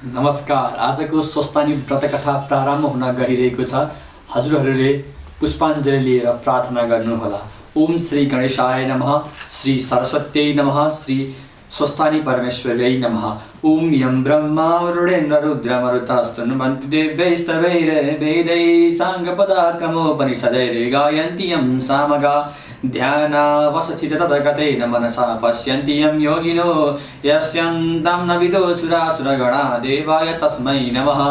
नमस्कार। आजको स्वस्थानी व्रत कथा प्रारम्भ हुन गइरहेको छ। हजुरहरूले पुष्पाञ्जली लिएर प्रार्थना गर्नुहोला। ओम श्री गणेशाय नमः, श्री सरस्वत्यै नमः, श्री स्वस्थानी परमेश्वर्यै नमः। ओम यं ब्रह्मा वरुणेन्द्र रुद्रमरुतस्तनुवन्ति देवैस्तवैर्वेदैः साङ्गपदाक्रमोपनिषदैः गायन्ति यं सामगा ध्यानावसथित तद्गतेन मनसा पश्यन्ति यं योगिनो यस्यन्तं न विदुषुरासुरगणा देवाय तस्मै नमः।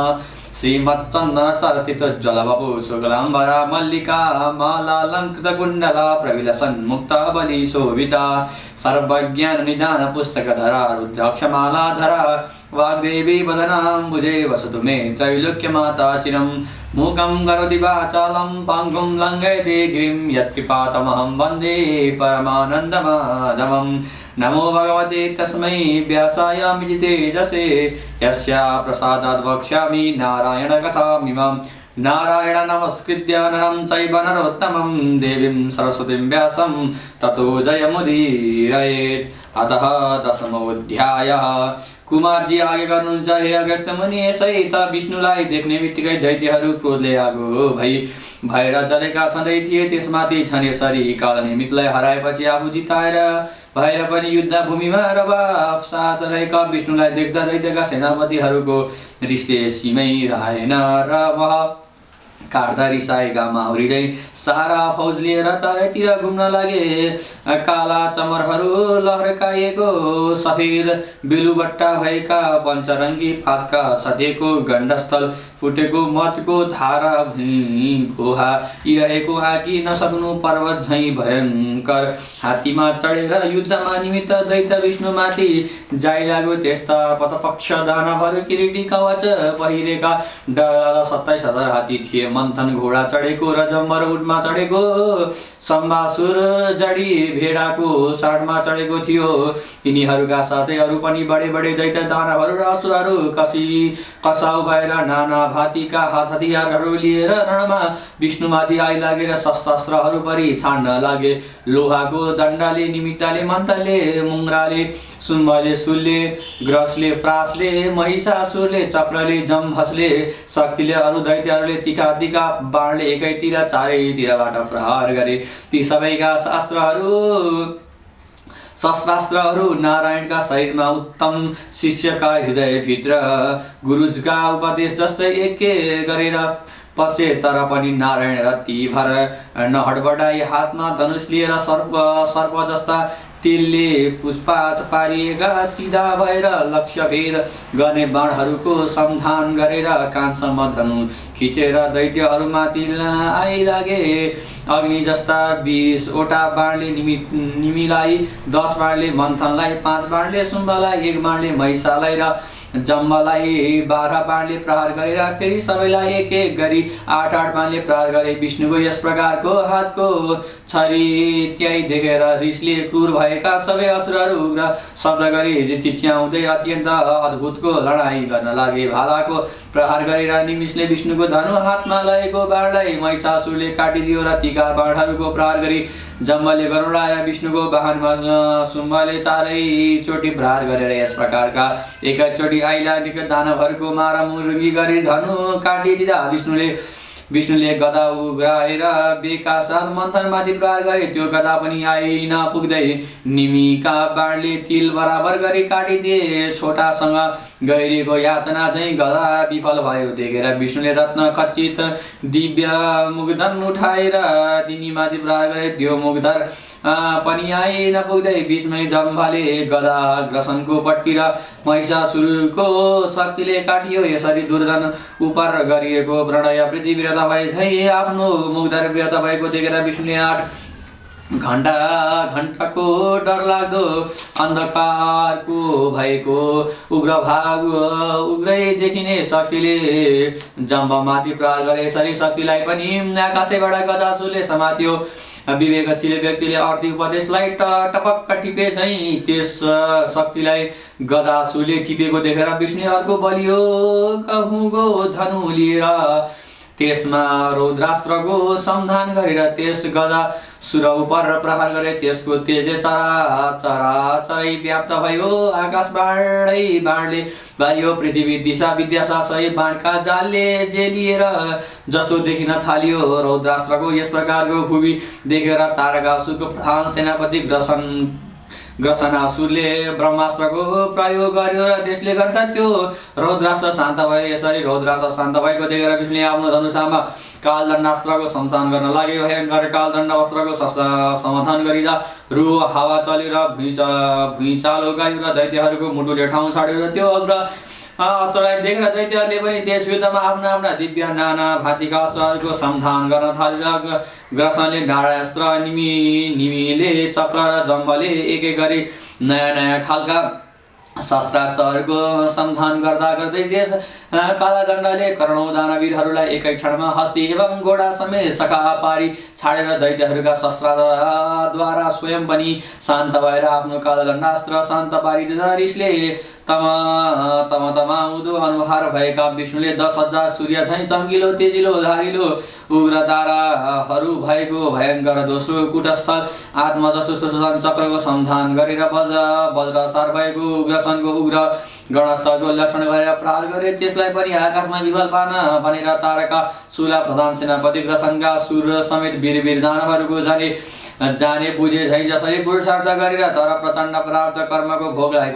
श्रीमच्चन्दनचर्चितज्ज्वलवपु शुक्लाम्बरा मल्लिका मालालङ्कृतकुण्डला प्रविलसन्मुक्ता बलिशोभिता सर्वज्ञाननिदानपुस्तकधरा रुद्राक्षमालाधरा वाग्देवी वदनाम्बुजे वसतु मे त्रैलोक्यमाता चिरं मूकं करोति वाचालं पङ्गुं लङ्घयते गिरिं यत्कृपातमहं वन्दे परमानन्दमाधवम्। नमो भगवते तस्मै व्यासाय तेजसे यस्या प्रसादात् वक्ष्यामि नारायणकथामिमां। नारायण नमस्कृत्य नरं चैव नरोत्तमं देवीं सरस्वतीं व्यासं ततो जयमुदीरयेत्। अतः दशमोऽध्यायः। कुमारजी आगे गर्नुहुन्छ। हे अगस्त्य मुनि, सहित विष्णुलाई देख्ने बित्तिकै दैत्यहरू क्रोधले आगो भएर चलेका छँदै थिए। त्यसमाथि छन् यसरी कालनिमितलाई हराएपछि आफू जिताएर भएर पनि युद्ध भूमिमा रवाफ साथ रहेका विष्णुलाई देख्दा दैत्यका सेनापतिहरूको रिसले सीमै रहेन र वह काट्दा रिसाएका माउरी चाहिँ सारा फौज लिएर चारैतिर घुम्न लागे। काला चमरहरू लहरकाएको सफेद बेलुबट्टा भएका पञ्चरङ्गी पातका सजेको गण्डस्थल फुटेको मतको धारा फोहा इरहेको आँकी नसक्नु पर्वत झैँ भयङ्कर हात्तीमा चढेर युद्धमा निमित्त दैत्य विष्णुमाथि जाइ लाग्यो। त्यस्ता पतपक्ष दानवहरू किरीटी कवच पहिरेका डरलाग्दा 27,000 हात्ती थिए। मन्थन घोडा चढेको र जम्बर उठमा चढेको सम्बासुर जडी भेडाको साडमा चढेको थियो। यिनीहरूका साथै अरू पनि बडे बडे दैत्य दानवहरू र असुरहरू कसाउ भएर नाना भातीका हात हतियारहरू लिएर रणमा विष्णुमाथि आइलागेर शस्त्रास्त्रहरू परि छाड्न लागे। लोहाको दण्डले, निमित्तले, मन्तले, मुङ्राले, सुम्बले, सुलले, ग्रसले, प्रासले, महिषासुरले, चक्रले, जम्भसले, शक्तिले अरू दैत्यहरूले तिखा तिखा बाणले एकैतिर चारैतिरबाट प्रहार गरे। ती सबैका शस्त्रास्त्रहरू नारायणका शरीरमा उत्तम शिष्यका हृदयभित्र गुरुजका उपदेश जस्तै एक गरेर पसे। तर पनि नारायण रत्तिभर नहडबडाई हातमा धनुष लिएर सर्प जस्ता तेलले पुष्पाच पारिएका सिधा भएर लक्ष्यभेद गर्ने बाणहरूको समाधान गरेर कानसम्म धनु खिचेर दैत्यहरूमाथि आइलागे। अग्नि जस्ता 20वटा बाणले निमीलाई, 10 बाणले मन्थनलाई, 5 बाणले शुम्भलाई, 1 बाणले महिषालाई र जम्बलाई 12 बाणले प्रहार गरेर फेरि सबैलाई एक एक गरी 8-8 बाणले प्रहार गरे। विष्णुको यस प्रकारको हातको छरी त्याई देखेर रिसले क्रूर भएका सबै असुरहरू उग्र शब्द गरी चिच्याउँदै अत्यन्त अद्भुतको लडाईँ गर्न लागे। भालाको प्रहार गरेर निमिषले विष्णुको धनु हातमा लगेको बाणलाई महिषासुरले काटिदियो र तीका बाणहरूको प्रहार गरी जम्बले गरुडाएर विष्णुको वाहनमा शुम्भले चारैचोटि प्रहार गरेर यस प्रकारका एकैचोटि आइलागेका दानवहरूको मारामुर्गी गरी धनु काटिदिँदा विष्णुले गदा उघाएर बेका साथ मन्थनमाथि प्रहार गरे। त्यो गदा पनि आइ नपुग्दै निमीका बाणले तिल बराबर गरी काटिदिए। छोटासँग गहिरिएको यातना चाहिँ गदा विफल भयो देखेर विष्णुले रत्न खचित दिव्य मुग्धन उठाएर तिनीमाथि प्रहार गरे। त्यो मुग्धर पनि आइ नपुग्दै बीचमै जम्भाले गदा ग्रसनको पट्टी र महिषासुरको शक्तिले काटियो। यसरी दुर्जन उपर गरिएको प्रणय पृथ्वी व्रत भए झै आफ्नो मुग्धर व्रत भएको देखेर विष्णुले 8 घण्टाको डरलाग्दो अन्धकारको भएको उग्रै देखिने शक्तिले जम्बमाथि प्रहार गरे। यसरी शक्तिलाई पनि आकाशैबाट गजासुरले समात्यो। विवेकशील व्यक्तिले अर्थी उपदेशलाई टपक्क टिपे झैँ त्यस शक्तिलाई गजासुरले टिपेको देखेर विष्णुले अर्को बलियो कहूँगो धनु लिएर त्यसमा रौद्रास्त्रको समाधान गरेर त्यस गजा सुर उपर प्रहार गरे त्यसको तेजले चराचरै व्याप्त भयो। आकाश बाणले बारियो, पृथ्वी दिशा विद्यासा सही बाणका जालले जेलिएर जस्तो देखिन थाल्यो। रौद्रास्त्रको यस प्रकारको खुबी देखेर तारकासुरको प्रधान सेनापति ग्रसनासुरले ब्रह्मास्त्रको प्रयोग गर्यो र त्यसले गर्दा त्यो रौद्रास्त्र शान्त भयो। यसरी रौद्रास्त्र शान्त भएको देखेर विष्णुले आफ्नो धनुषामा कालदण्डास्त्रको संसार गर्न लाग्यो। भयङ्कर कालदण्ड अस्त्रको समाधान गरिँदा रु हावा चल्यो र भुइँचालो गयो र दैत्यहरूको मुटुले ठाउँ छाड्यो र त्यो अस्त्रलाई देखेर दैत्यहरूले पनि त्यस युद्धमा आफ्ना आफ्ना दिव्य नाना भाँतीका अस्त्रहरूको समाधान गर्न थाल्यो। ग्रसनले नारायस्त्र, निमिले चक्र र जम्बले एक एक गरी नयाँ नयाँ खालका शस्त्रास्त्रहरूको समाधान गर्दा गर्दै त्यस कालादण्डले करोडौं दानवीरहरूलाई एकै क्षणमा हस्ती एवं घोडा समेत सखा पारी छाडेर दैत्यहरूका शस्त्रद्वारा स्वयं पनि शान्त भएर आफ्नो कालदण्डास्त्र शान्त पारिदिँदा रिसले तमाउँदो अनुहार भएका विष्णुले 10,000 सूर्य झैँ चम्किलो तेजिलो धारिलो उग्र ताराहरू भएको भयङ्कर दोस्रो कुटस्थल आत्मा जसो सुदर्शन चक्रको समाधान गरेर वज्रसार भएको उग्रसनको उग्र गणस्थलको लक्षण गरेर प्रहार गरे। त्यसलाई पनि आकाशमा विफल पार्न भनेर तारका सुला प्रधान सेनापति ग्रसनका सुर समेत वीर दानवहरूको जाने बुझे झै जसरी पुरुषार्थ गरेर तर प्रचण्ड प्राप्त कर्मको भोगलाई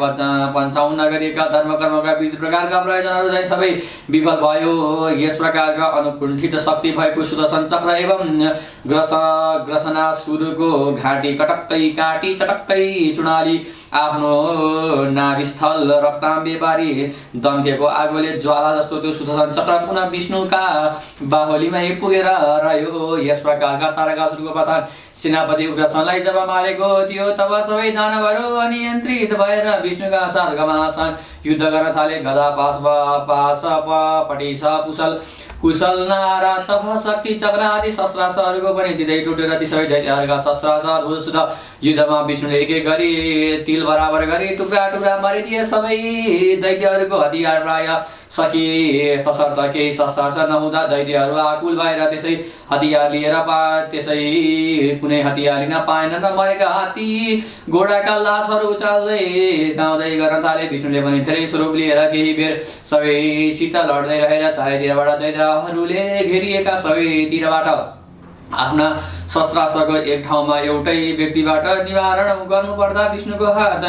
पञ्चाउन्न गरिएका धर्म कर्मका विविध प्रकारका प्रयोजनहरू झै सबै विफल भयो। यस प्रकारका अनुकुण्ठित शक्ति भएको सुदर्शन चक्र एवं ग्रसनासुरको घाँटी कटक्कै काटी चटक्कै चुडाली आफ्नो नाभिस्थल रक्ताम्बे बारी दम्केको आगोले ज्वाला जस्तो त्यो सुदर्शन चक्र पुनः विष्णुका बाहुलीमै पुगेर रह्यो। यस प्रकारका तारकासुरको प्रधान सेनापति उग्रसेनलाई जब मारेको थियो तब सबै दानवहरू अनियन्त्रित भएर विष्णुका साथ घमासान युद्ध गर्न थाले। गदा पाश पटिस कुशल नारा छह शक्ति चक्र आदि शस्त्रास्त्रहरूको पनि दिँदै टुटेर ती सबै दैत्यहरूका शस्त्रास्त्रहरू युद्धमा विष्णुले एक एक गरी तिल बराबर गरी टुक्रा टुक्रा मारिदिए। सबै दैत्यहरूको हतियार प्राय सकिए तसर्थ केही शस्त्रास्त्र नहुँदा दैत्यहरू आकुल भएर त्यसै हतियार लिएर त्यसै कुनै हतियार लिन पाएनन् र मरेका हात्ती घोडाका लासहरू उचाल्दै गाउँदै गर्न थाले। विष्णुले पनि फेरि स्वरूप लिएर केही बेर सबैसित लड्दै रहेर चारैतिरबाट दैत्यहरूले घेरिएका सबैतिरबाट आफ्ना शस्त्रास्त्रको एक ठाउँमा एउटै व्यक्तिबाट निवारण गर्नुपर्दा विष्णुको हात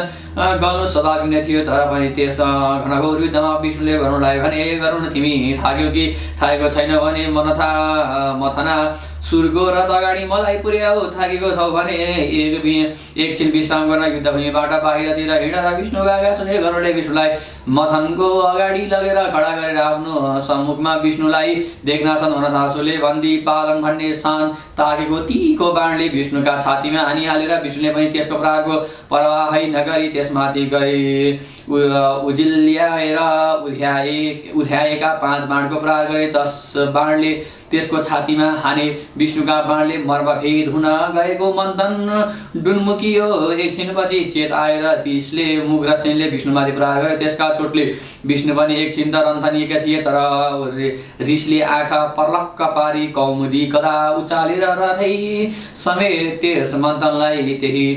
गल्नु स्वाभाविक नै थियो। तर पनि त्यस घनघोर युद्धमा विष्णुले गरुडलाई भने गरुड तिमी थाक्यो कि थाकेको छैन भने मथना सुरको रथ अगाडि मलाई पुर्याऊ, थाकेको छौ भने एकछिन विश्राम गर्न युद्धभूमिबाट बाहिरतिर हिँड र विष्णुका आज्ञा सुने गरुडले विष्णुलाई मथनको अगाडि लगेर खडा गरेर आफ्नो सम्मुखमा विष्णुलाई देख्नाछन्। वनधासुले बन्दी पालन भन्ने सान ताकेको तीको बाणले विष्णुका छातीमा हानिहालेर विष्णुले पनि त्यसको प्रहारको परवाहै नगरी त्यसमाथि गए उजिल्याएर उध्याएका 5 बाणको प्रहार गरे। 10 बाणले त्यसको छातीमा हाने। विष्णुका बाणले मर्मभेद हुन गएको मन्थन डुन्मुकियो। एकछिनपछि चेत आएर रिसले उग्रसेनले विष्णुमाथि प्रहार गरे। त्यसका चोटले विष्णु पनि एकछिन त रन्थनिएका थिए तर रिसले आँखा पर्लक्क पारी कौमुदी कदा उचालेर रथै समेत त्यस मन्थनलाई त्यही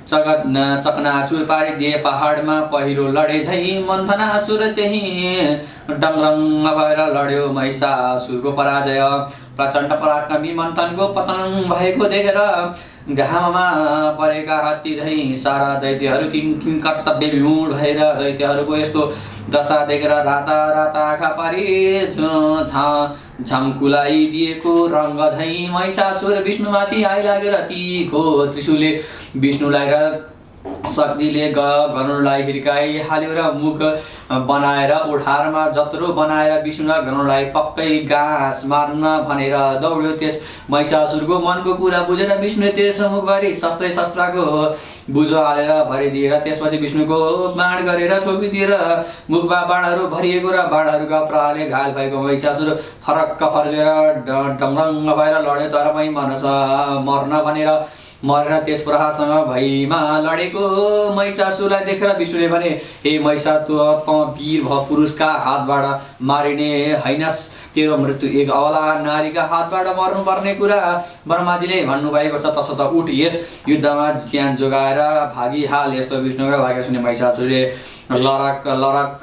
चकनाचुर पारिदिए। पहाडमा पहिरो लडे झै मन्थनासुर त्यही डङरङ भएर लड्यो। महिषासुरको पराजय। प्रचण्ड पराक्रमी मन्थनको पतन भएको देखेर घाममा परेका हात्ती झै सारा दैत्यहरू किन कर्तव्य विमूढ भएर दैत्यहरूको यस्तो दशा देखेर राता राता आँखा पारी झम्कुलाइदिएको रङ्ग झै महिषासुर विष्णुमाथि आइलागेर तीखो त्रिशूलले विष्णुलाई र शक्तिले गरुडलाई हिर्काइहाल्यो र मुख बनाएर ओढारमा जत्रो बनाएर विष्णु र गरुडलाई पक्कै घाँस मार्न भनेर दौड्यो। त्यस महिषासुरको मनको कुरा बुझेर विष्णुले त्यस मुखभरि शस्त्रको बुझो हालेर भरिदिएर त्यसपछि विष्णुको बाण गरेर छोपिदिएर मुखमा बाणहरू भरिएको र बाणहरूका प्रहारले घायल भएको महिषासुर फरक्क फर्केर डङरङ भएर लड्यो। तर पनि मर्न भनेर मरेर त्यस प्रहारसँग भैमा लडेको महिषासुरलाई देखेर विष्णुले भने हे महिषा त वीर पुरुषका हातबाट मारिने हैनस्। तेरो मृत्यु एक अबला नारीका हातबाट मर्नुपर्ने कुरा ब्रह्माजीले भन्नुभएको छ। तसर्थ उठ, यस युद्धमा ज्यान जोगाएर भागिहाल। यस्तो विष्णुका वाक्य सुने महिषासुरले लरक लरक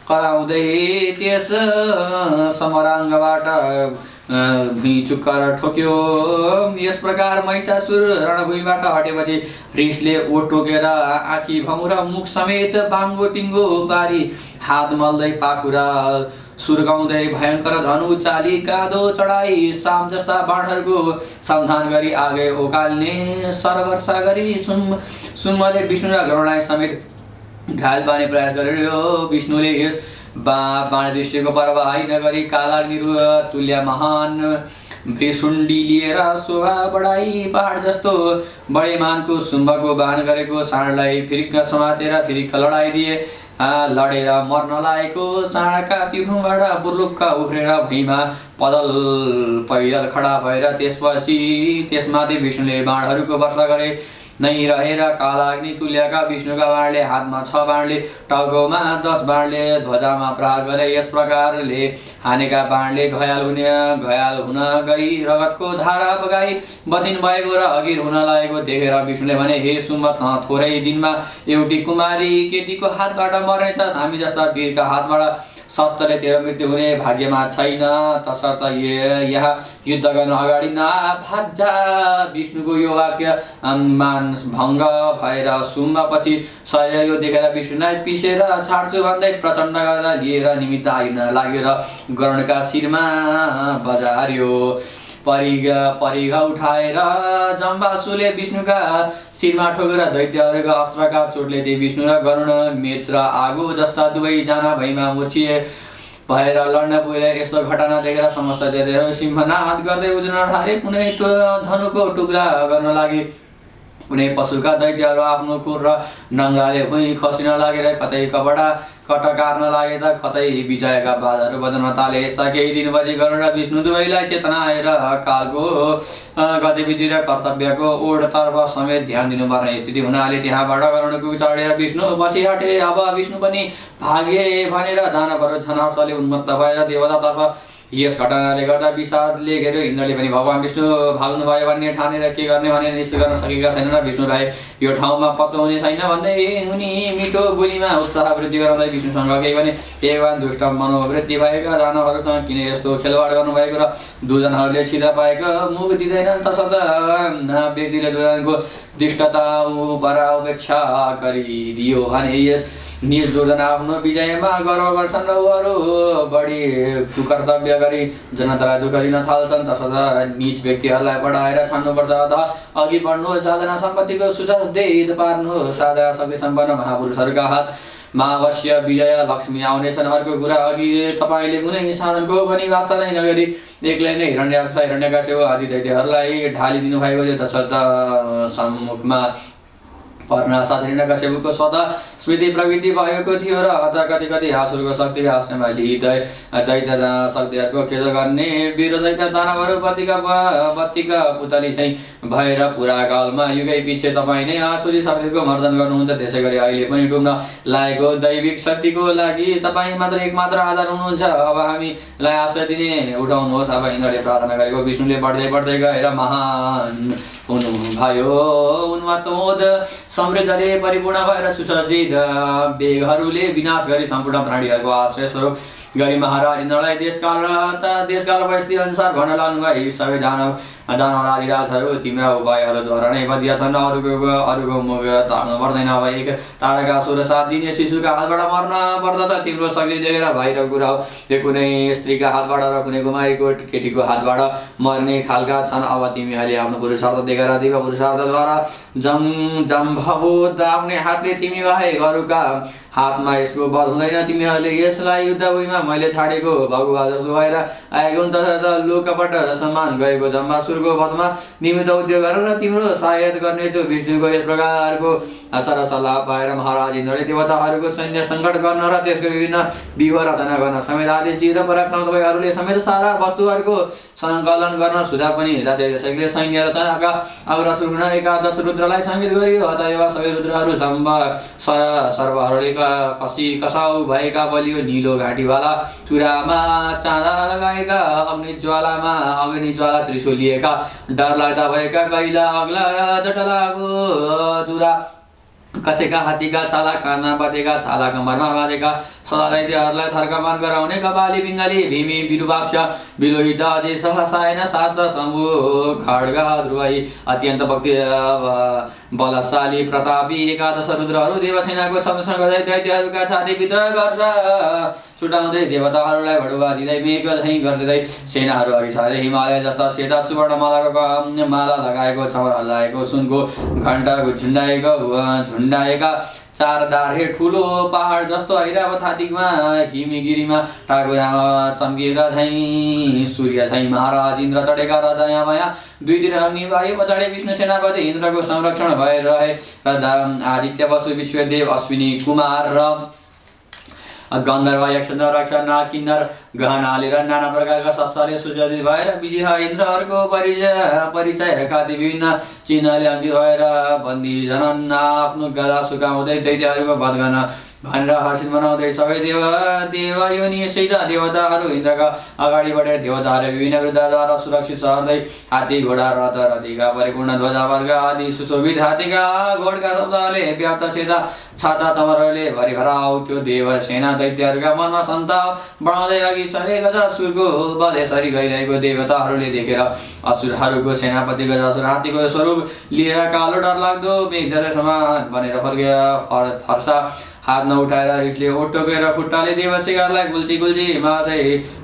कराउँदै त्यस समराङ्गबाट भुइँ चुक्कर ठोक्यो। यस प्रकार महिषासुर रणभूमिबाट हटेपछि रिसले ओठ टोकेर आँखी भौँ र मुख समेत बाङ्गो टिङ्गो पारी हात मल्दै पाखुरा सुर्गाउँदै भयङ्कर धनु चाली काँधो चढाई साम जस्ता बाणहरूको समाधान गरी आगे ओकाल्ने सरवर्षा गरी सुम्मले विष्णु र गरुडलाई समेत घायल पार्ने प्रयास गर्यो। विष्णुले यस बाण दृष्टिको परवाह नगरी कालाग्नि तुल्य महान भ्रिशुण्डी लिएर शोभा बढाई पहाड जस्तो बडे मानको शुम्भको बाण गरेको साँडलाई फिरिक्क समातेर फिरिक्क लडाइदिए। लडेर मर्न लागेको साँडका पिठुबाट बुर्लुक्क उफ्रेर भुइँमा पैदल खडा भएर त्यसमाथि विष्णुले बाणहरूको वर्षा गरे। नै रहेर कालाग्नि तुल्यका विष्णुका बाणले हातमा 6 बाणले, टाउकोमा 10 बाणले ध्वजामा प्रहार गरे। यस प्रकारले हानेका बाणले घायल हुन गई रगतको धारा बगाई बदिन भएको र अघिर हुन लागेको देखेर विष्णुले भने, हे सुम्मत, थोरै दिनमा एउटी कुमारी केटीको हातबाट मर्नेछस्। हामी जस्ता वीरका हातबाट शस्त्रले तेरो मृत्यु हुने भाग्यमा छैन। तसर्थ यहाँ युद्ध गर्न अगाडि भाग जा। विष्णुको यो वाक्य मान भङ्ग भएर शुम्भपछि शरीर यो देखेर विष्णुलाई पिसेर छाड्छु भन्दै प्रचण्ड गर्दा लिएर निमित्त आइन लाग्यो र गरुडका शिरमा बजार्यो। परिघ उठाएर जम्बासुले विष्णुका शिरमा ठोकेर दैत्यहरूका अस्त्रका चोटले ती विष्णु र गरुड मेच र आगो जस्ता दुवैजना भैमा मूर्छिए भएर लड्न पुगे। यस्तो घटना देखेर समस्त दैत्यहरू सिंहनाद गर्दै उज्न थाले। कुनै धनुको टुक्रा गर्न लागे। कुनै पशुका दैत्यहरू आफ्नो खुर र नङ्गाले भुइँ खसिन लागेर कतै कट काट्न लागे त कतै विजयका बाजहरू बजाउन थाले। यस्ता केही दिनपछि गरुड र विष्णु दुवैलाई चेतना आएर कालको गतिविधि र कर्तव्यको ओडतर्फ समेत ध्यान दिनुपर्ने स्थिति हुनाले त्यहाँबाट गरुडको चढेर विष्णु पछि हटे। अब विष्णु पनि भागे भनेर दानवहरू झनहर्षले उन्मत्त भएर देवतातर्फ यस घटनाले गर्दा विषादले घेर्यो। इन्द्रले पनि भगवान विष्णु भाग्नुभयो भन्ने ठानेर के गर्ने भने निश्चय गर्न सकेका छैनन् र विष्णुलाई यो ठाउँमा पत्तो हुने छैन भन्दै उनी मिठो बोलीमा उत्साह वृद्धि गराउँदै विष्णुसँग केही भने, हे भगवान, दुष्ट मनोवृत्ति भएका दानवहरूसँग किन यस्तो खेलवाड गर्नुभएको र दुर्जनहरूले छिरा पाएको मुख दिँदैनन्। तसर्थ व्यक्तिले दुर्जनको दुष्टता उपेक्षा गरिदियो भने यस निज दुर्जन आफ्नो विजयमा गर्व गर्छन् र उनीहरू बढी कुकर्तव्य गरी जनतालाई दुःख दिन थाल्छन्। तसर्थ निज व्यक्तिहरूलाई बढाएर छान्नुपर्छ। अथवा अघि बढ्नुहोस्, साधना सम्पत्तिको सुसज्जित पार्नुहोस्। साधना शक्ति सम्पन्न महापुरुषहरूका हातमा अवश्य विजय लक्ष्मी आउनेछन्। अर्को कुरा, अघि तपाईँले कुनै साधनको पनि वास्ता नै नगरी एक्लै नै हिरण्यकश्यप आदि दैत्यहरूलाई ढालिदिनु भएको थियो। तसर्थ सम्मुखमा पर्नासाथ हिरण्यकश्यपको स्वतः स्मृति प्रवृत्ति भएको थियो र अत कति कति आसुरको शक्ति आश्रममा दैत्य शक्तिहरूको खेल गर्ने वीर दैत्य दानवहरू बत्तीका पुतली झैँ भएर पुरा कालमा युगै पछि तपाईँ नै आसुरी शक्तिको मर्दन गर्नुहुन्छ। त्यसै गरी अहिले पनि डुब्न लागेको दैविक शक्तिको लागि तपाईँ मात्र एकमात्र आधार हुनुहुन्छ। अब हामीलाई आश्रय दिने उठाउनुहोस्। अब इन्द्रले प्रार्थना गरेको विष्णुले बढ्दै गएर महान हुनुभयो। उन्मत्तमोद समृद्धले परिपूर्ण भएर सुसज्जित वेगहरूले विनाश गरी सम्पूर्ण प्राणीहरूको आश्रय स्वरूप गरी महाराज इन्द्रलाई देशकाल परिस्थिति अनुसार भन्न लाग्नुभयो। सबै दानवराधिराजहरू तिम्रा उपायहरूद्वारा नै बदिया छन्। अरूको मुख ताक्नु पर्दैन। अब एक तारकासुर 7 दिने शिशुका हातबाट मर्न पर्दछ। तिम्रो शक्ति देखेर भइरहेको कुरा हो। यो कुनै स्त्रीका हातबाट र कुनै कुमारीको केटीको हातबाट मर्ने खालका छन्। अब तिमीहरूले आफ्नो पुरुषार्थ देखेर दिव्य पुरुषार्थद्वारा जम्भवोद आफ्नै हातले तिमी बाहेक अरूका हातमा यसको वध हुँदैन। तिमीहरूले यसलाई युद्धभूमिमा मैले छाडेको भगुवा जस्तो भएर आएको हुन्। तसर्थ लोकपट सम्मान गएको जम्बासुर असुरको वधमा निमित्त उद्योग गर र तिम्रो सहायता गर्नेछु। विष्णुको यस प्रकारको सल्लाह पाएर महाराज इन्द्रले देवताहरूको सैन्य सङ्कट गर्न र त्यसको विभिन्न व्यूह रचना गर्न समेत आदेश दिए र पराक्रम तपाईँहरूले समेत सारा वस्तुहरूको सङ्कलन गर्न सुझाव पनि जाते। त्यसैले सैन्य रचनाका अग्रसर हुन एकादश रुद्रलाई सङ्गीत गरियो। अतएव सबै रुद्रहरू सर्वहरूले खसी कसाउ भएका बलियो नीलो घाँटीवाला चुरामा चाँदा लगाएका अग्निज्वाला त्रिशूलिएका डरलाग्दा भएका कैला अग्ला जटलाको चुरा कसेका हात्तीका छाला कानमा बाँधेका छाला कम्मरमा बाँधेका सदा दैत्यहरूलाई थर्कमान गराउने कपाली पिङ्गाली भीमी विरूपाक्ष विलोहित अझै सहसायन शास्त्र शम्भु खड्ग ध्रुवै अत्यन्त भक्ति बलशाली प्रतापी एकादश रुद्रहरू देवसेनाको संरक्षण गर्दै दैत्यहरूका छातीभित्र गर्छ छुटाउँदै देवताहरूलाई भडुवा दिँदै मेघ झैँ गर्दै सेनाहरू अघि सारे। हिमालय जस्ता सेता सुवर्ण माला लगाएको चमर हल्लाएको सुनको घण्टा झुन्डाएका चार दारे ठुलो पहाड जस्तो ऐरावत हात्तीमा हिमगिरीमा टाकुरामा चम्किएका झैँ सूर्य झैँ महाराज इन्द्र चढेका र दयाँ माया दुईतिर अग्नि वायु पछाडि विष्णु सेनापति इन्द्रको संरक्षण भएर रहे र आदित्य वसु विश्वदेव अश्विनी कुमार र गन्धर्व यक्ष रक्ष नाग किन्नर गहनाले र नाना प्रकारका शस्त्रले सुसज्जित भएर विजय इन्द्रहरूको परिचय खाती विभिन्न चिन्हले अङ्कित भएर बन्दी जनन आफ्नो गदा सुकाउँदै दैत्यहरूको वध गर्न भनेर हर्षित मनाउँदै सबै देवयोनिसहित देवताहरू इन्द्रका अगाडि बढेर देवताहरू विभिन्न वृद्धद्वारा सुरक्षित सर्दै हात्ती घोडा रथ रथीका परिपूर्ण ध्वजापथका आदि सुशोभित हात्तीका घोडका शब्दहरूले व्याप्त सेता छाता चमरहरूले भरिभराउ त्यो देव सेना दैत्यहरूका मनमा सन्ताप बढाउँदै अघि सरे गजासुरको बध यसरी गइरहेको देवताहरूले देखेर असुरहरूको सेनापति गजासुर हात्तीको स्वरूप लिएर कालो डरलाग्दो मेघ जस्तै समान बनेर फर्सा हात नउठाएर रिसले ओटोकेर खुट्टाले देवसेनालाई गुल्ची मार्दै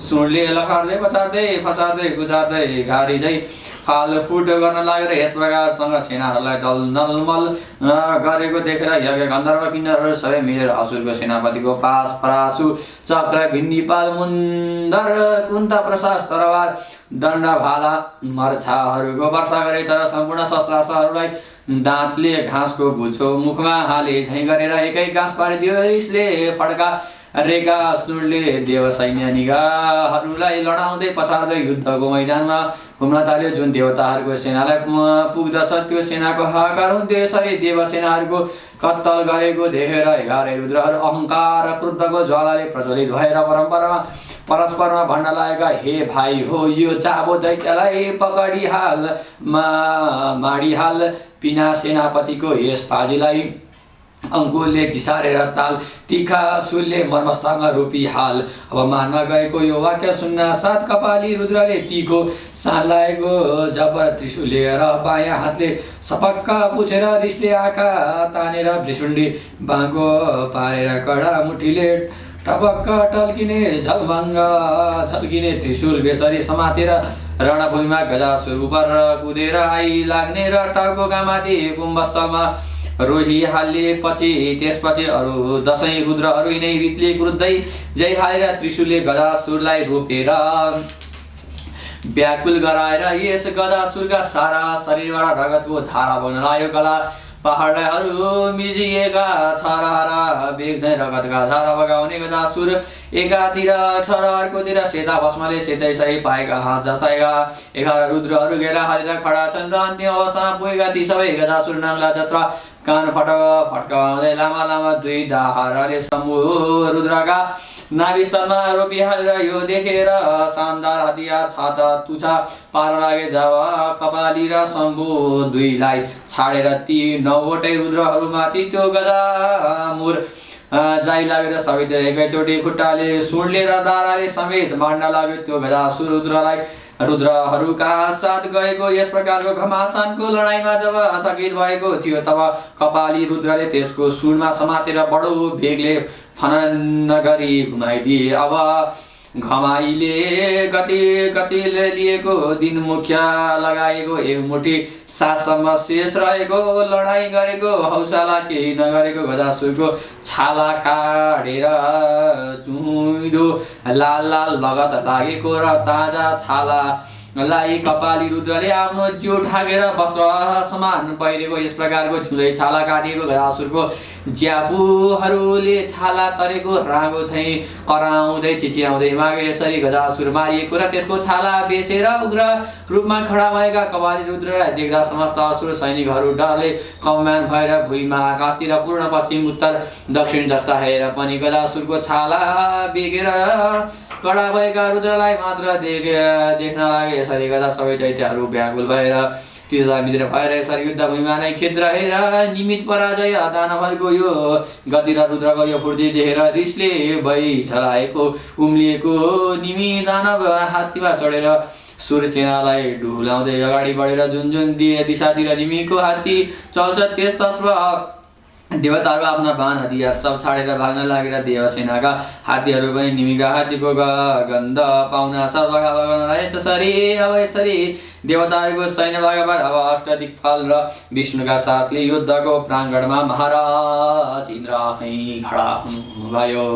सुँडले लखार्दै पछार्दै फसार्दै गुजार्दै घारी झैँ फालफुट गर्न लागेर यस प्रकारसँग सेनाहरूलाई दलनलमल गरेको देखेर यज्ञ गन्धर्व किन्नरहरू सबै मिलेर असुरको सेनापतिको पास पराशु चक्र भिन्दिपाल मुन्दर कुन्ता प्रशास तरवार दण्ड भाला मर्छाहरूको वर्षा गरे तर सम्पूर्ण शस्त्रास्त्रहरूलाई दाँतले घाँसको गुछो मुखमा हाले झैँ गरेर एकै घाँस पारिदियो। रिसले फड्का रेखा सुडले देव सैन्य निगाहरूलाई लडाउँदै पछार्दै युद्धको मैदानमा घुम्न थाल्यो। जुन देवताहरूको सेनालाई पुग्दछ त्यो सेनाको हाहाकार हुन्थ्यो। यसरी देवसेनाहरूको कत्तल गरेको देखेर 11 रुद्रहरू अहङ्कार र क्रुद्धको ज्वालाले प्रज्वलित भएर परस्परमा भन्न लागेका, हे भाइ हो यो चाबो दैत्यलाई पकडिहाल माडिहाल पिना सेनापतिको यस पाजीलाई अङ्कुलले घिसारेर ताल तिखा सुलले मर्मस्थानमा रोपी हाल। अब मानमा गएको यो वाक्य सुन्न सात कपाली रुद्रले तीको सान लागेको जबर त्रिशूल लिएर बायाँ हातले सपक्का पुछेर रिसले आँखा तानेर भ्रिसुण्डी बाँको पारेर कडा मुठीले टपक्क टल्किने झल्किने त्रिशूल बेसरी समातेर रणभूमिमा गजासुर उपर कुदेर आइलाग्ने र टाउकोका माथि कुम्भस्थलमा रोहिहालेपछि त्यसपछि अरू 10 रुद्रहरू यिनै रीतले क्रुद्धै जय हालेर त्रिशूलले गजासुरलाई रोपेर व्याकुल गराएर यस गजासुरका सारा शरीरबाट रगतको धारा बग्न लाग्यो। गला पहाडलाई मिजिएका छरारा बेग झैँ रगतका धारा बगाउने गजासुर एकातिर छ र अर्कोतिर सेता भस्मले सेतै सही पाएका हात जस्ता 11 रुद्रहरू घेरा हालेर खडा छन् र अन्तिम अवस्थामा पुगेका ती सबै गजासुर नाङ्ला जत्रा कान फटकाउँदै लामा दुई दाहारले शम्भु रुद्रका नाभिस्थलमा रोपिहालेर यो देखेर शानदार हतियार छाता तुछा पार्न लागे। जब कपाली र शम्भु दुईलाई छाडेर ती 9वटै रुद्रहरूमाथि त्यो गजामुर जाइ लागेर सबैतिर एकैचोटि खुट्टाले सुँडले र दाराले समेत मार्न लाग्यो। त्यो गजासुर रुद्रहरूका साथ गएको यस प्रकारको घमासानको लडाइँमा जब थकित भएको थियो तब कपाली रुद्रले त्यसको सुनमा समातेर बडो वेगले फनन गरी घुमाइदिए। अब घमाइले गतिले लिएको दिन मुख्य लगाएको एक मुठी सासम्म शेष रहेको लडाइँ गरेको हौसला केही नगरेको गजासुरको छाला काटेर चुइदो लाल लगत लागेको र ताजा छाला लाई कपाली रुद्रले आफ्नो जिउ ढाकेर वस्त्र समान पहिरेको यस प्रकारको झुँदै छाला काटिएको गदासुरको ज्यापुहरूले छाला तरेको रागो चाहिँ कराउँदै चिच्याउँदै मागे। यसरी गदासुर मारिएको र त्यसको छाला बेसेर उग्र रूपमा खडा भएका कपाली रुद्रलाई देख्दा समस्त असुर सैनिकहरू डरले कम्यान भएर भुइँमा आकाशतिर पूर्ण पश्चिम उत्तर दक्षिण जस्ता हेरेर पनि गदासुरको छाला बेगेर कडा भएका रुद्रलाई मात्र देख्न लागे। यसरी गर्दा सबै दैत्यहरू व्याकुल भएर तिर्जामित्र भएर यसरी युद्ध भूमिमा नै खेत रहेर निमित पराजय दानवहरूको यो गति र रुद्रको यो फुर्ती देखेर रिसले भई चलाएको उम्लिएको निमि दानव हात्तीमा चढेर सुरसेनालाई ढुलाउँदै अगाडि बढेर जुन जुन दिशातिर निमिको हात्ती चल्छ त्यसतर्फ देवताहरू आफ्ना बाण हतियार सब छाडेर भाग्न लागेर देवसेनाका हात्तीहरू पनि निमिका हात्तीको गन्ध पाउन सर्वगा गर्न लागे। अब यसरी देवताहरूको सैन्य भागबाट अब अष्टदिक्पाल र विष्णुका साथले युद्धको प्राङ्गणमा महाराज इन्द्र आफै खडा हुनुभयो।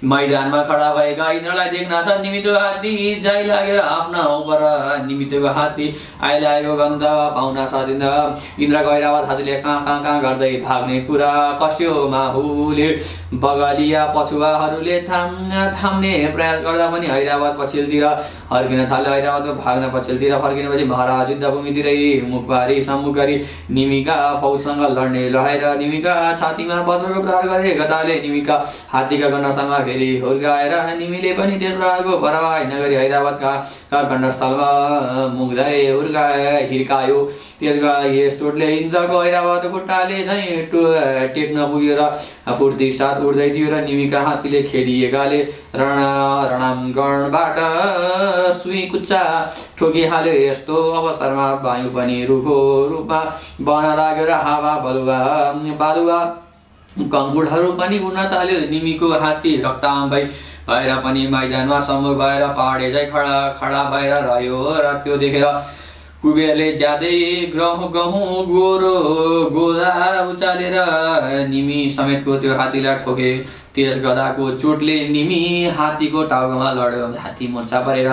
मैदानमा खडा भएका इन्द्रलाई देख्न साथ निमित्तको हात्ती जाइ लागेर आफ्ना उपर निमित्तको हात्ती आइलागेको गन्ध पाउन साथ इन्द्रको ऐरावत हात्तीले कहाँ गर्दै भाग्ने कुरा कस्यो। माहुले बगलिया पछुवाहरूले थाम्ने प्रयास गर्दा पनि ऐरावत पछिल्तिर फर्किन थाल्यो। ऐरावतको भाग्न पछिल्तिर फर्किनेपछि महाराज युद्धभूमितिरै मुख पारी सम्मुख गरी निमिका फौजसँग लड्ने लगाएर निमिका छातीमा पत्थरको प्रहार गरे। गताले निमिका हात्तीका गण्डस्थलमा फेरि हुर्काएर निमिले पनि त्यस प्रकारको परवाह नगरी ऐरावतका गण्डस्थलमा मुख धरे हिर्कायो। त्यसका यस चोटले इन्द्रको ऐरावत खुट्टाले चाहिँ टेक्न पुग्यो र फुर्ती साथ उड्दै थियो र निमिका हात्तीले खेदिएकाले रणाङ्गणबाट सुई कुच्चा ठोकिहाल्यो। यस्तो अवसरमा वायु पनि रुखो रूपमा बहन लाग्यो र हावा बालुवा कङ्कुडहरू पनि उड्न थाल्यो। निमिको हात्ती रक्ताम्बै भएर पनि मैदानमा सम्मुख भएर पहाडे चाहिँ खडा भएर रह्यो र त्यो देखेर कुबेरले ज्यादै गहुँ गोदा उचालेर निमी समेतको त्यो हात्तीलाई ठोके। त्यस गदाको चोटले निमी हात्तीको टाउकोमा लड्यो। हात्ती मोर्चा परेर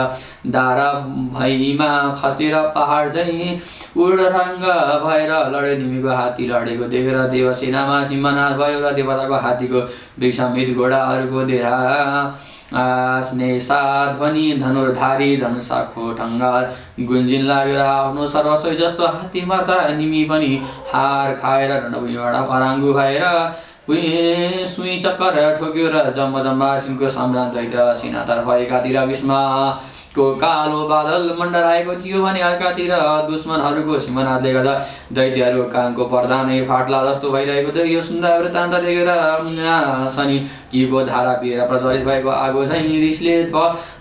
दारा भैमा खसेर पहाड चाहिँ उर्धथाङ्ग भएर लड्यो। निमीको हात्ती लडेको देखेर देवसेनामा सिंहनाद भयो र देवताको हात्तीको वृक्षमित घोडाहरूको देहा स्नेसा ध्वनि धनुर्धारी धनुषाको ढङ्गार गुन्जिन लागेर आफ्नो सर्वस्व जस्तो हात्ती मर्दा निमी पनि हार खाएर रणभूमिबाट पराङ्गु भएर सुई चक्कर ठोक्यो र जम्मासिनको सम्राट दैत्य सेनातर्फ एकातिर विस्माको कालो बादल मण्डराएको थियो भने अर्कातिर दुश्मनहरूको सिंहनादले गर्दा दैत्यहरूको कानको पर्दा नै फाट्ला जस्तो भइरहेको थियो। यो सुन्दा वृत्तान्त देखेर शनि घिउको धारा पिएर प्रज्वलित भएको आगो चाहिँ रिसले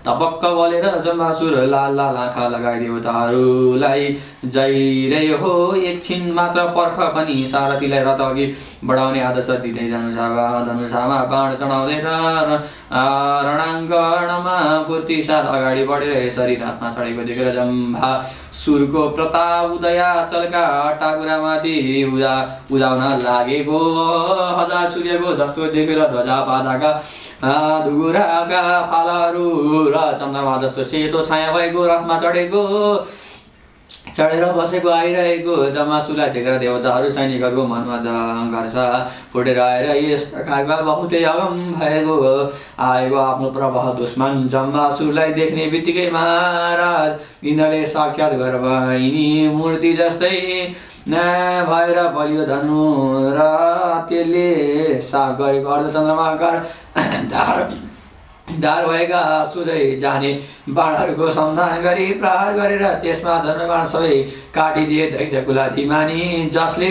धपक्क बलेर जम्बासुर लाल आँखा लगाई देवताहरूलाई जइरह्यो हो। एकछिन मात्र पर्ख पनि सारथीलाई रथ अघि बढाउने आदेश दिँदै धनुषामा बाण चढाउँदै रणाङ्गणमा फुर्ती साथ अगाडि बढेर यसरी रथमा चढेको देखेर जम्बासुरको प्रताप उदयाचलका टाकुरामाथि उदाउन लागेको हजार सूर्यको जस्तो देखेर ध्वजा पाताका धुगुराका फालाहरू र चन्द्रमा जस्तो सेतो छाया भएको रथमा चढेर बसेको आइरहेको जम्बासुरलाई देखेर देवताहरू सैनिकहरूको मनमा घर्ष फुटेर आएर यस प्रकारका बहुतै अगम भएको आएको आफ्नो प्रवाह दुश्मन जम्बासुरलाई देख्ने बित्तिकै महाराज इन्द्रले साक्षात गरेर मूर्ति जस्तै भएर बलियो धनु र त्यसले साफ गरेको अर्धचन्द्रमाकार धार भएका सोझै जाने बाणहरूको सम्धान गरी प्रहार गरेर त्यसमा धनुबाण सबै काटिदिए। दैत्य कुलाधिमानी जसले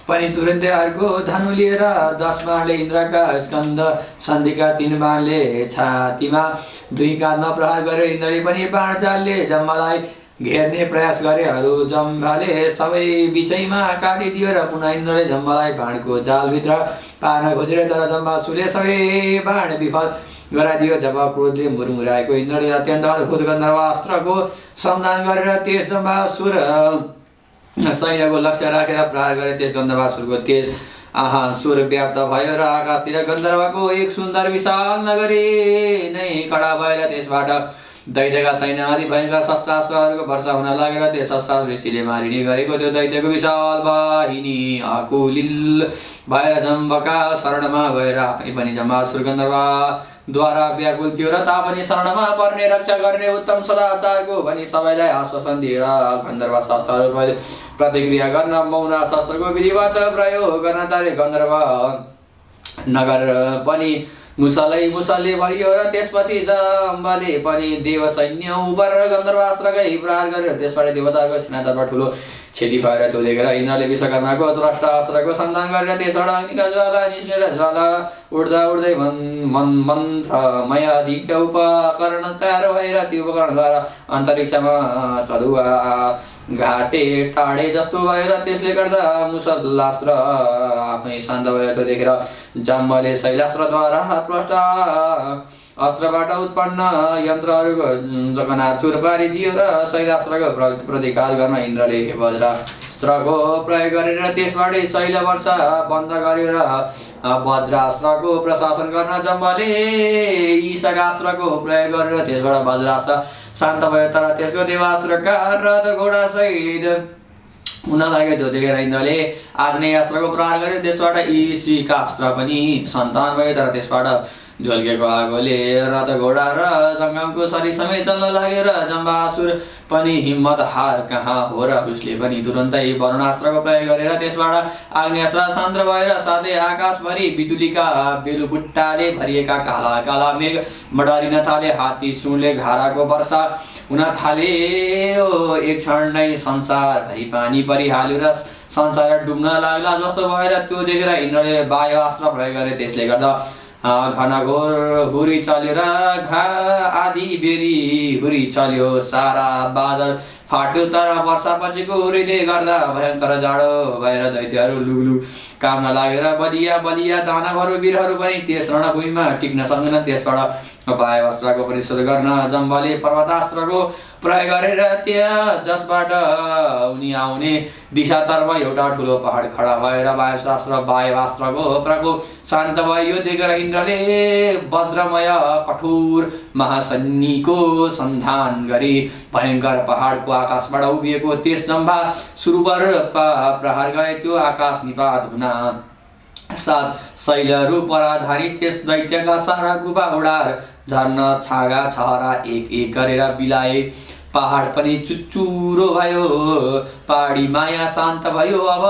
पनि तुरुन्तै अर्को धनु लिएर 10 बाणले इन्द्रका स्कन्द सन्धिका 3 बाणले छातीमा 2 काँधमा प्रहार गरेर इन्द्रले पनि बाण जालले जम्बालाई घेर्ने प्रयास गरेहरू जम्बाले सबै बिचैमा काटिदियो र पुनः इन्द्रले जम्बालाई बाणको जालभित्र पार्न खोजेर तर जम्बासुरले सबै बाण विफल गराइदियो। जब क्रोधले मुरमुराएको इन्द्रले अत्यन्त अद्भुत गन्धर्वास्त्रको सम्धान गरेर त्यस जम्बासुर सैन्यको लक्ष्य राखेर प्रहार गरे। त्यस गन्धर्वासुरको तेज सुर व्याप्त भयो र आकाशतिर गन्धर्वको एक सुन्दर विशाल नगरी नै खडा भएर त्यसबाट दैत्यका सैन्य आदि भयङ्कर शस्त्रास्त्रहरूको वर्षा हुन लागेर त्यस शस्त्रावृष्टिले मारिने गरेको त्यो दैत्यको विशाल वाहिनी आकुलिल भएर जम्बका शरणमा गएर आफै पनि जम्बासुर गन्धर्वद्वारा व्याकुल थियो र तापनि शरणमा पर्ने रक्षा गर्ने उत्तम सदाचारको भनी सबैलाई आश्वासन दिएर गन्धर्व शस्त्रहरू प्रतिक्रिया गर्न मौन शस्त्रको विधिवत प्रयोग गर्न थाले। गन्धर्व नगर पनि मुसलले भरियो र त्यसपछि जम्बाले पनि देव सैन्य उपर गन्धर्वास्त्रकै प्रहार गरेर त्यसबाट देवताको सेनातर्फ ठुलो क्षति भएर त्यो देखेर इन्द्रले विश्वकर्माको द्रष्टा अस्त्रको सन्धान गरेर त्यसबाट अग्निका ज्वाला निस्केर ज्वाला उड्दै मन्त्रमय दिव्य उपकरण तयार भएर त्यो उपकरणद्वारा अन्तरिक्षमा चलुवा घाटे टाढे जस्तो भएर त्यसले गर्दा मुसलास्त्र आफै शान्त भयो। त्यो देखेर जम्बले शैलास्त्रद्वारा द्रष्टा अस्त्रबाट उत्पन्न यन्त्रहरूको जगनाचुर पारिदियो र शैलास्त्रको प्रतिकार गर्न इन्द्रले वज्रास्त्रको प्रयोग गरेर त्यसबाट शैल वर्षा बन्द गर्यो र वज्रास्त्रको प्रशासन गर्न जम्बले ईशकास्त्रको प्रयोग गरेर त्यसबाट वज्रास्त्र शान्त भयो। तर त्यसको देवास्त्रका रथ घोडा सहित हुन लाग्यो। त्यो देखेर इन्द्रले आग्नेय अस्त्रको प्रहार गर्यो, त्यसबाट ईशिकास्त्र पनि सन्तान भयो। तर त्यसबाट झल्केको आगोले रथ घोडा र जङ्गमको शरीर समेत चल्न लाग्यो र जम्बासुर पनि हिम्मत हार कहाँ हो र उसले पनि तुरन्तै वरुणास्त्रको प्रयोग गरेर त्यसबाट आग्नेयास्त्र शान्त भएर साथै आकाशभरि बिजुलीका बेलुबुट्टाले भरिएका काला काला मेघ मडरिन थाले। हात्ती सुनले घाराको वर्षा हुन थाल्यो। एक क्षण नै संसारभरि पानी परिहाल्यो र संसार डुब्न लाग्ला जस्तो भएर त्यो देखेर इन्द्रले वायु अस्त्र प्रयोग गरे। त्यसले गर्दा घनघोर हुरी चल्यो र आधी बेरी हुरी चल्यो, सारा बादल फाट्यो। तर वर्षापछिको हुरीले गर्दा भयङ्कर जाडो भएर दैत्यहरू लुगलुग काम्न लागेर बलिया बलिया दानवहरू वीरहरू पनि त्यस रणभूमिमा टिक्न सक्दैनन्। त्यसबाट वायु अस्त्रको परिशोध गर्न जम्बले पर्वतास्त्रको प्रयोग गरेर त्यहाँ जसबाट उनी आउने दिशातर्फ एउटा ठुलो पहाड खडा भएर वायुअस्त्रको प्रकोप शान्त भयो। यो देखेर इन्द्रले वज्रमय कठोर महासन्निको सन्धान गरी भयङ्कर पहाडको आकाशबाट उभिएको त्यस जम्बा सुरुवर प्रहार गरे। त्यो आकाश निपात हुन साथ शैलहरू पराधारी त्यस दैत्यका सारा गुफा उडार झर्न छागा छहरा एक एक गरेर बिलाए। पहाड पनि चुच्चुरो भयो, पहाडी माया शान्त भयो। अब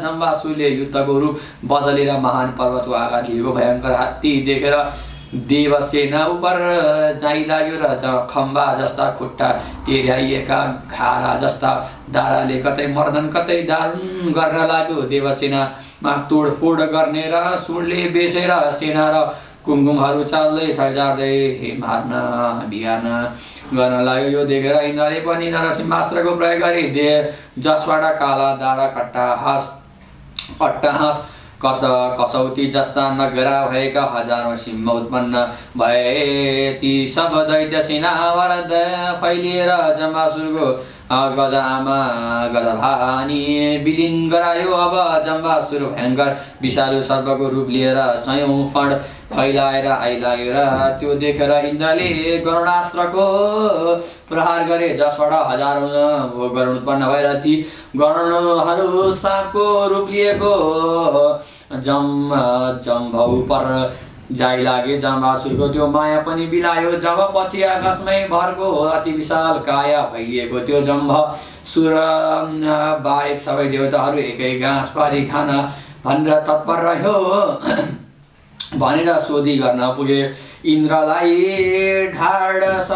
जम्बासुरले युद्धको रूप बदलेर महान पर्वतको आकार लिएको भयङ्कर हात्ती देखेर देवसेना उपर जाइ लाग्यो र खम्बा जस्ता खुट्टा तेर्याइएका घारा जस्ता दाराले कतै मर्दन कतै दारुण गर्न लाग्यो। देवसेनामा तोडफोड गर्ने र सुनले बेसेर सेना र कुमकुमहरू चाल्दै थैजार्दै मार्न बिहान गर्न लाग्यो। यो देखेर इन्द्रले पनि नरसिंहास्त्रको प्रयोग गरे, जसबाट काला दारा अट्टहास कसौती जस्ता नगरा भएका हजारौं सिंह उत्पन्न भए। ती सब दैत्य सेना वरद फैलिएर जम्बासुरको गजभानी विलीन गरायो। अब जम्बासुर भयङ्कर विषालु सर्पको रूप लिएर सयौं फण फैलाएर आइलाग्यो र त्यो देखेर इन्द्रले गरुडास्त्रको प्रहार गरे, जसबाट हजारौं गरुड उत्पन्न भएर ती गरुडहरू साँपको रूप लिएको जम्भौ पर जाइ लागे। जम्बासुरको त्यो माया पनि बिलायो। जब पछि आकाशमै भरको अति विशाल काया फैलिएको त्यो जम्बासुर बाहेक सबै देवताहरू एकै घाँस पारी खान भनेर तत्पर रह्यो भनेर सोधी गर्न पुगे। इन्द्रलाई ढाडस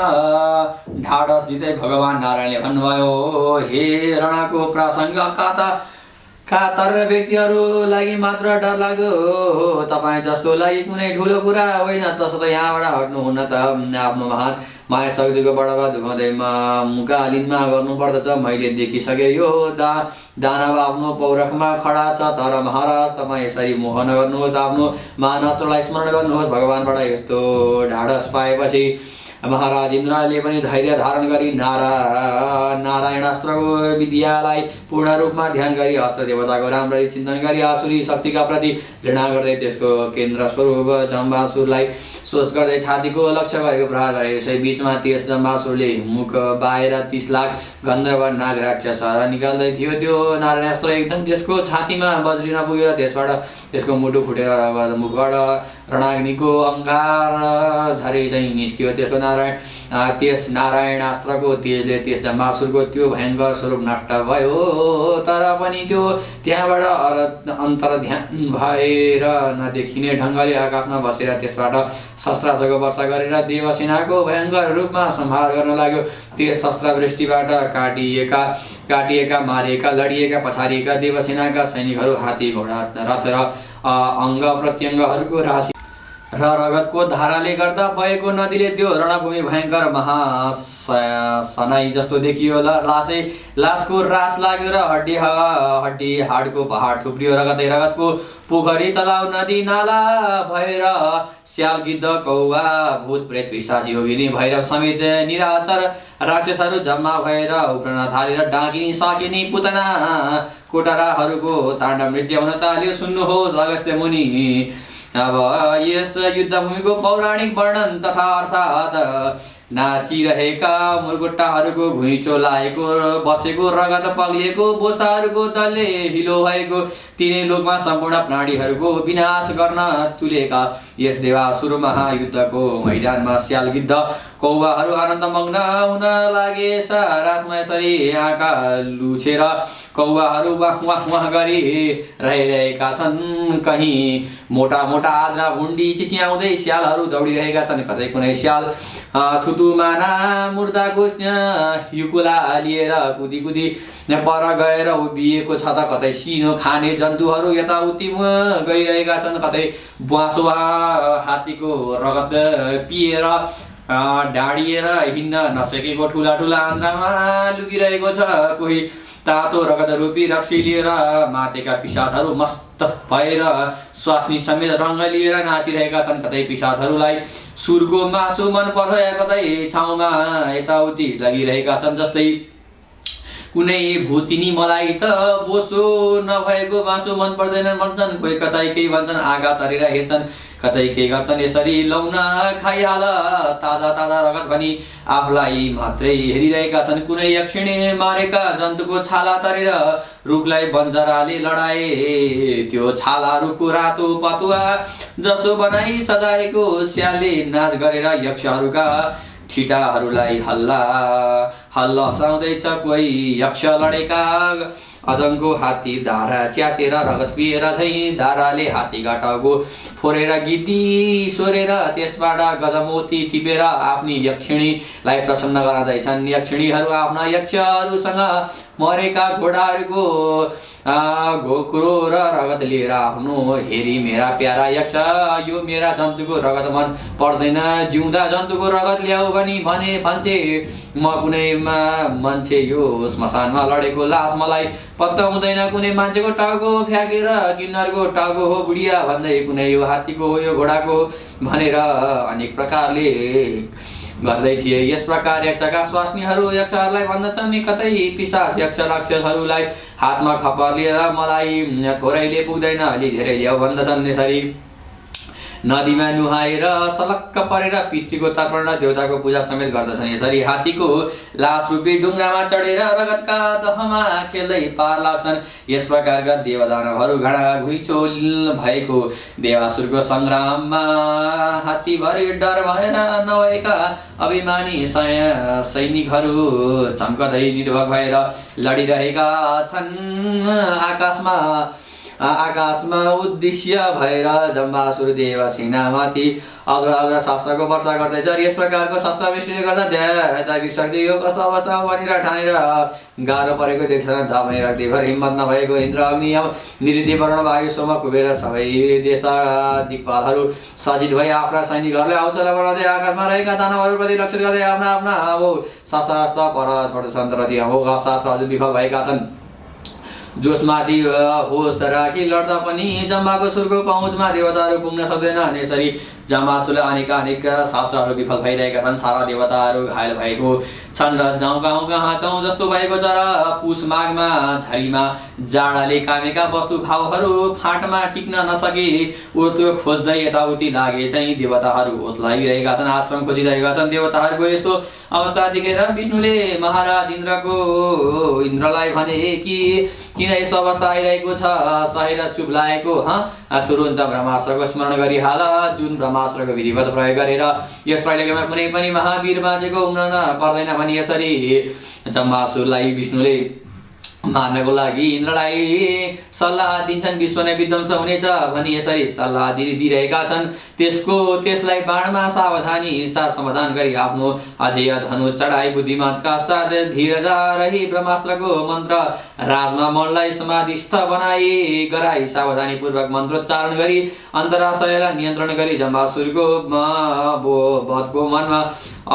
दिँदै भगवान नारायणले भन्नुभयो, हे रणको प्रासङ्ग कातर व्यक्तिहरूलाई मात्र डर लाग्दो हो, तपाईँ जस्तोलाई कुनै ठुलो कुरा होइन। तसर्थ यहाँबाट हट्नुहुन्न त आफ्नो महान माया शक्तिको बढावा दुखाउँदैमा मुकालिनमा गर्नुपर्दछ। मैले देखिसकेँ यो दानव आफ्नो पौरखमा खडा छ। तर महाराज तपाईँ यसरी मोह नगर्नुहोस्, आफ्नो महान अस्त्रलाई स्मरण गर्नुहोस्। भगवानबाट यस्तो ढाडस पाएपछि महाराज इन्द्रले पनि धैर्य धारण गरी नारायणास्त्रको विद्यालाई पूर्ण रूपमा ध्यान गरी अस्त्र देवताको राम्ररी चिन्तन गरी आसुरी शक्तिका प्रति घृणा गर्दै त्यसको केन्द्र स्वरूप जम्बासुरलाई सोच गर्दै छातीको लक्ष्य गरेको प्रहार गरे। यसै बीचमा त्यस जम्बासुरले मुख बाहिर 30 लाख गन्धर्व नाग राक्षस निकाल्दै थियो। त्यो नारायणास्त्र एकदम त्यसको छातीमा बज्रिन पुग्यो र त्यसबाट त्यसको मुटु फुटेर मुखबाट रणाग्निको अंगार झरे चाहिँ निस्कियो। त्यस नारायणास्त्रको तेजले त्यस जम्बासुरको त्यो भयङ्कर स्वरूप नष्ट भयो। तर पनि त्यो त्यहाँबाट अन्तर्ध्यान भएर नदेखिने ढङ्गले आकाशमा बसेर त्यसबाट शस्त्रास्त्रको वर्षा गरेर देवसेनाको भयङ्कर रूपमा संहार गर्न लाग्यो। त्यस शस्त्रवृष्टिबाट काटिएका मारिएका लडिएका पछाडिएका देवसेनाका सैनिकहरू हात्ती घोडा रथ र अङ्ग प्रत्यङ्गहरूको राशि र रगतको धाराले गर्दा बहेको नदीले त्यो रणभूमि भयङ्कर महासनाई जस्तो देखियो। लासको रास लाग्यो र हड्डी हाडको पहाड थुप्रियो। रगतको पोखरी तलाउ नदी नाला भएर स्याल गिद्ध कौवा भूत प्रेत पिशाची योगिनी भैरव समेत निराचर राक्षसहरू जम्मा भएर उफ्रन थालेर डाकिनी साकिनी पुतना कोटराहरूको ताण्डव नृत्य हुन थाल्यो। सुन्नुहोस् अगस्त्य मुनि, अब यस युद्धभूमिको पौराणिक वर्णन तथा अर्थात् नाचिरहेका मुर्गुट्टाहरूको घुइँचो लागेको बसेको रगत पग्लिएको बोसाहरूको दलले हिलो भएको तिनै लोकमा सम्पूर्ण प्राणीहरूको विनाश गर्न तुलेका यस देवासुर महायुद्धको मैदानमा स्याल गिद्ध कौवाहरू आनन्दमग्न हुन लागे। रासमा यसरी आँखा लुछेर कौवाहरू वाह वाह वाह गरी रहिरहेका छन्। कहीँ मोटा मोटा आद्रा भुन्डी चिच्याउँदै स्यालहरू दौडिरहेका छन्। कतै कुनै स्याल थुतुमाना मुर्दाको युकुला लिएर कुदी पर गएर उभिएको छ त कतै सिनो खाने जन्तुहरू यताउति गइरहेका छन्। कतै ब्वाँसो हात्तीको रगत पिएर डाँडिएर हिँड्न नसकेको ठुला आन्द्रामा लुकिरहेको छ। कोही तातो रगत रूपी रक्सी लिएर मातेका पिसाचहरू मस्त भएर स्वास्नी समेत रङ्ग लिएर नाचिरहेका छन्। कतै पिसाचहरूलाई सुरको मासु मन पर्छ या कतै छाउमा यताउति लगिरहेका छन्। जस्तै कुनै भूतिनी मलाई त बोसो नभएको मासु मन पर्दैन भन्छन्। कोही कतै केही भन्छन् आँखा तरेर हेर्छन्। कतै के गर्छन् यसरी लौन खाइहाल ताजा रगत भनी आफूलाई मात्रै हेरिरहेका छन्। कुनै यक्षिणी मारेका जन्तुको छाला तरेर रुखलाई बन्जराले लडाए त्यो छाला रुखको रातो पतुवा जस्तो बनाई सजाएको स्यालले नाच गरेर यक्षहरूका ठिटाहरूलाई हल्ला हसाउँदैछ। कोही यक्ष लडेका अजङ्को हात्ती धारा च्यातेर रगत पिएर झैँ धाराले हात्तीका टाउको फोरेर गिद्दी सोरेर त्यसबाट गजमोती टिपेर आफ्नी यक्षिणीलाई प्रसन्न गराउँदैछन्। यक्षिणीहरू आफ्ना यक्षहरूसँग मरेका घोडाहरूको घोक्रो र रगत लिएर आफ्नो हेरी मेरा प्यारा यक्ष यो मेरा जन्तुको रगत मन पर्दैन। जिउँदा जन्तुको रगत ल्याऊ भन्छे म कुनै मान्छे यो श्मशानमा लडेको लास मलाई पत्ता हुँदैन। कुनै मान्छेको टाउको फ्याँकेर किन्नरको टाउको हो बुढिया भन्दै कुनै यो हात्तीको हो यो घोडाको भनेर अनेक प्रकारले गर्दै थिए। यस प्रकार यक्षका स्वास्नीहरू यक्षहरूलाई भन्दछन् कतै पिशाच यक्ष राक्षसहरूलाई हातमा खपर लिएर मलाई थोरैले पुग्दैन अलि धेरै ल्याऊ भन्दछन्। यसरी नदीमा नुहाएर सलक्क परेर पितृको तर्पण र देवताको पूजा समेत गर्दछन्। यसरी हात्तीको लास रूपी ढुङ्गामा चढेर रगतका दहमा खेल्दै पार लाग्छन्। यस प्रकारका देवदानवहरू घडा घुइँचो भएको देवासुरको सङ्ग्राममा हात्तीभरि डर भएर नभएका अभिमानी सैनिकहरू चम्कदै निर्भय भएर लडिरहेका छन्। आकाशमा उद्देश्य भएर जम्बासुर देवसेनामाथि अग्र शस्त्रको वर्षा गर्दैछ। यस प्रकारको शस्त्रवृष्टिले गर्दा दैविक शक्ति यो कस्तो अवस्था हो भनेर ठानेर गाह्रो परेको देख्छ। तापनि राख्दैभर हिम्मत नभएको इन्द्र अग्नि निऋति वरुण वायु सोम कुबेर सबै देशका दिक्पालहरू सजित भई आफ्ना सैनिकहरूलाई हौसला बढाउँदै आकाशमा रहेका दानवहरूप्रति लक्षित गर्दै आफ्ना शस्त्र पर छोड्छन्। तर ती अमोघ विफल भएका छन्। जोसमाथि होस राखी लड्दा पनि जम्बाको सुरको पहुँचमा देवताहरू पुग्न सक्दैन। यसरी जम्बासुरले अनेक शास्त्रहरू विफल भइरहेका छन्। सारा देवताहरू घायल भएको छन् र जाउँ कहाँ जाउँ जस्तो भएको छ र पुष माघमा झरीमा जाडाले कामेका वस्तु भावहरू फाँटमा टिक्न नसके ओतो खोज्दै यताउति लागे चाहिँ देवताहरू ओत्लाइरहेका छन्, आश्रम खोजिरहेका छन्। देवताहरूको यस्तो अवस्था देखेर विष्णुले महाराज इन्द्रलाई भने कि किन यस्तो अवस्था आइरहेको छ, सहेर चुप लागेको तुरुन्त ब्रह्मास्त्रको स्मरण गरिहाल, जुन ब्रह्मास्त्रको विधिवत प्रयोग गरेर यस त्रैलोक्यमा कुनै पनि महावीर बाँचेको हुन पर्दैन भनी यसरी जम्बासुरलाई विष्णुले मार्नको लागि इन्द्रलाई सल्लाह दिन्छन्। विश्व नै विध्वंस हुनेछ भनी यसरी सल्लाह दिइरहेका छन्। त्यसलाई बाणमा सावधानी साथ समाधान गरी आफ्नो अजेय धनुष चढाई बुद्धिमानका साथ धीरज रही ब्रह्मास्त्रको मन्त्र राजमा मनलाई समाधिस्थ गराई सावधानी पूर्वक मन्त्रोच्चारण गरी अन्तराशयलाई नियन्त्रण गरी जम्बासुरको वधको मनमा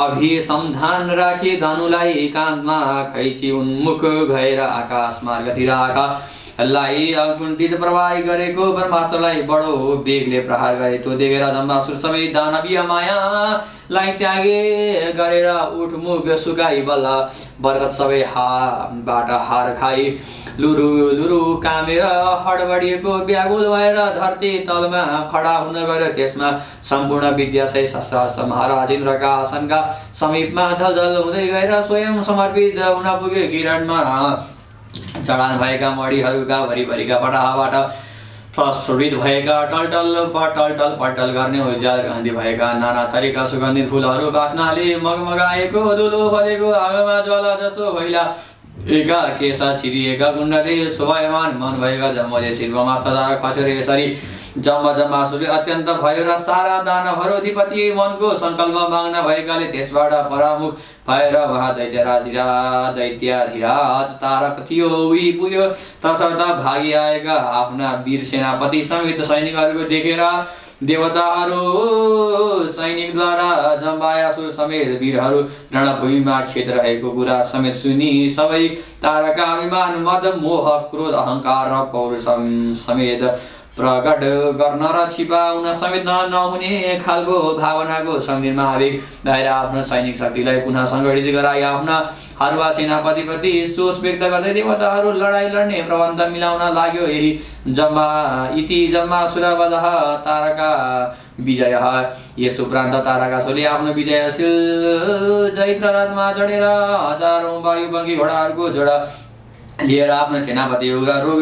अभिसन्धान राखी धनुलाई काँधमा खैची उन्मुख गएर आकाश मार्गतिर आकाशलाई अकुण्ठित प्रवाही गरेको ब्रह्मास्त्रलाई बडो वेगले प्रहार गरे। त्यो देखेर जम्बासुर सबै दानवीय मायालाई त्यागे गरेर उठमुख सुकाई बल्ल बरगत सबै बाट हार खाई लुरु कामेर हडबडिएको व्याकुल भएर धरती तलमा खडा हुन गयो। त्यसमा सम्पूर्ण विद्या सहित शस्त्रास्त्र महाराज इन्द्रका आसनका समीपमा झलझल हुँदै गएर स्वयं समर्पित हुन पुगे। किरणमा जडान भएका मणिहरूका भरिभरिका पटाबाट प्रस्फुटित भएका टलटल पल्टल गर्ने उज्याल गन्धी भएका नाना थरीका सुगन्धित फुलहरू बास्नाले मगमगाएको धुलो फलेको आगोमा ज्वाला जस्तो भैला एका केसा छिरिएका कुण्डले शोभायमान मन भएका जम्मले शिल्पमा सदा खसेर यसरी जम्बासुरले अत्यन्त भयो र सारा दानवहरू अधिपति मनको सङ्कल्प माग्न भएकाले त्यसबाट परामुख भएर उहाँ दैत्याधिराज तारक थियो उही पुग्यो। तसर्थ भागी आएका आफ्ना वीर सेनापति समेत सैनिकहरूको देखेर देवताहरू सैनिकद्वारा जम्बासुर समेत वीरहरू रणभूमिमा खेत रहेको कुरा समेत सुनि सबै तारका अभिमान मद मोह क्रोध अहंकार र पौरुष समेत प्रकट गर्न र छिपाउन समेत नहुने खालको भावनाको सन्धिमा आवेग भएर आफ्नो सैनिक शक्तिलाई पुनः सङ्गठित गराई आफ्ना हरुवा सेनापतिप्रति सोच व्यक्त गर्दै देवताहरू लडाईँ लड्ने प्रबन्ध मिलाउन लाग्यो। यही जम्बासुरवधः तारका विजय। यस उपरान्त तारकासुरले आफ्नो विजयशील चैत्र रथमा चढेर हजारौं वायुबङ्गी घोडाहरूको जोडा लिएर आफ्नो सेनापतिहरू र रोग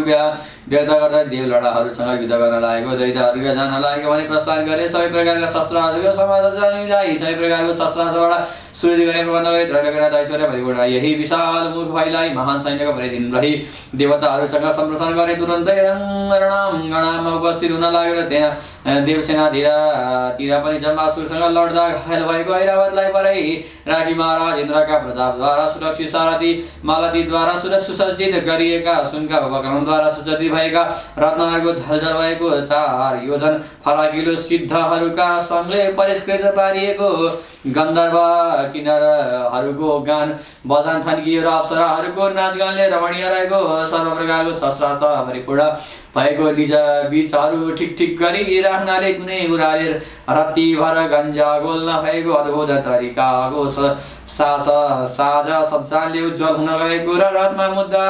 व्यक्त गर्दा देवलडाहरूसँग युद्ध गर्न लागेको। दैत्यहरूका जान लागेको भने प्रस्थान गरे। सबै प्रकारका शस्त्रास्त्रको समाजलाई सबै प्रकारको शस्त्रास्त्रबाट सुरक्षित गर्ने प्रबन्ध गरे। त्रैलोक्यनाथ ऐश्वर्य परिपूर्ण यही विशाल मुख भइलाई महान सैन्यको परिधिन रही देवताहरूसँग सम्प्रसारण गर्ने तुरन्तै रणाङ्गनामा उपस्थित हुन लागेर त्यहाँ देवसेनातिर पनि जम्बासुरसँग लड्दा घायल भएको ऐरावतलाई परै राखी महाराज इन्द्रका प्रतापद्वारा सुरक्षित सारथी मालतीद्वारा सुसज्जित गरिएका सुनका उपकरणद्वारा सुसज्जित भएका रत्नहरूको झलझल भएको 4 योजन फराकिलो सिद्धहरूका सङ्घले परिष्कृत पारिएको गन्धर्व किन्नरहरूको गान बजान थन्कियो र अप्सराहरूको नाचगानले रमणीय रहेको सर्व प्रकारको शस्त्रास्त्र परिपूर्ण भएको बीचहरू ठिक गरी राख्नाले कुनै कुराले रत्तीभर गन्जा गोल नभएको अद्भुत तरिकाको साझा सब्जानले उज्जवल हुन गएको र रथमा मुद्दा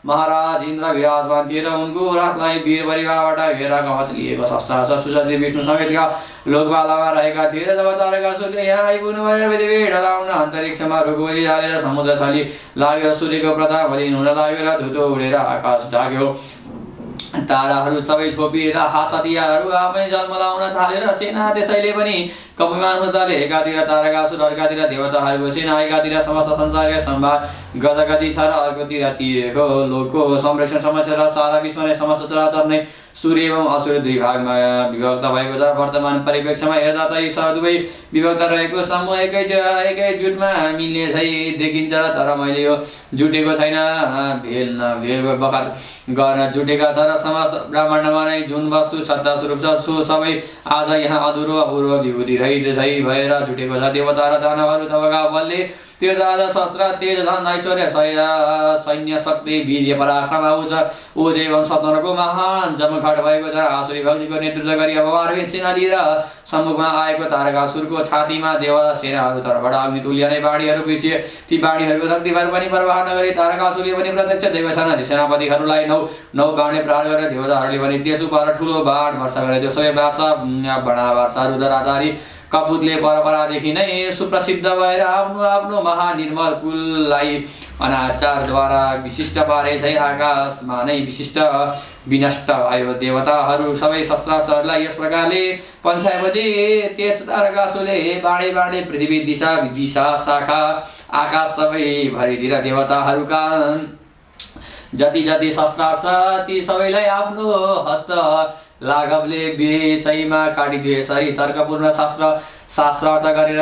महाराज इन्द्र विराजमान थिए र उनको रथलाई वीर परिवारबाट घेरा कवच लिएको शस्त्रास्त्र सुसज्जित विष्णु समेतका लोकपालामा रहेका थिए। जब तारकासुरले यहाँ आइपुग्नु भएर पृथ्वी ढलाउन अन्तरिक्षमा रुखमुरी हालेर समुद्र छली लाग्यो। सूर्यको प्रताप मलिन हुन लाग्यो र धुतो उडेर आकाश ढाक्यो। ताराहरू सबै छोपिएर हात हतियारहरू आफै जलमलाउन थालेर सेना त्यसैले पनि कममान हुन थाले। एकातिर तारकासुर, अर्कातिर देवताहरूको सेना, एकातिर समस्त संसारका सम्भार गजगति छ र अर्कोतिर तीरको लोकको संरक्षण समस्या र सारा विश्व नै समस्त चराचर नै सूर्य एवं असुर दुई भागमा विभक्त भएको छ। वर्तमान परिप्रेक्ष्यमा हेर्दा त यी दुवै विभक्त रहेको समूह एकै जुटमा मिल्ने झै देखिन्छ, तर मैले यो जुटेको छैन, भेल बखत गर्न जुटेका छ र समस्त ब्रह्माण्डमा नै जुन वस्तु सत्ता स्वरूप छ सो सबै आज यहाँ अधुरो अपूर्व विभूति रहित झै भएर जुटेको छ। देवता र दानवहरू तबका बलले तेजाज शस्त्र तेज धन ऐश्वर्य सैन्य शक्ति वीर्य पराक्रम उज एवं सतनको महान जमघट भएको छ। आसुरी भक्तिको नेतृत्व गरी अब मार्मिक सेना लिएर सम्मुखमा आएको तारकासुरको छातीमा देवता सेनाहरू तर्फबाट अग्नितुल्य नै बाणीहरू पिसिए। ती बाणीहरूको शक्तिभर पनि प्रवाह नगरी तारकासुरले पनि प्रत्यक्ष देवसेना सेनापतिहरूलाई नौ बाणले प्रहार गरेर देवताहरूले पनि त्यस उपर ठुलो बाण वर्षा गरे। त्यो सबै वर्षा रुद्राचारी कपुतले परम्परादेखि नै सुप्रसिद्ध भएर आफ्नो महानिर्मल कुललाई अनाचारद्वारा विशिष्ट पारे चाहिँ आकाशमा नै विशिष्ट विनष्ट भयो। देवताहरू सबै शस्त्रास्त्रहरूलाई यस प्रकारले पन्छाएपछि त्यस तारकासुरले बाँडे बाँडे पृथ्वी दिशा दिशा शाखा आकाश सबै भरितिर देवताहरूका जति जति शस्त्रास्त्र ती सबैलाई आफ्नो हस्त लाघवले बेचैमा काटिदिए। यसरी तर्कपूर्ण शास्त्रार्थ गरेर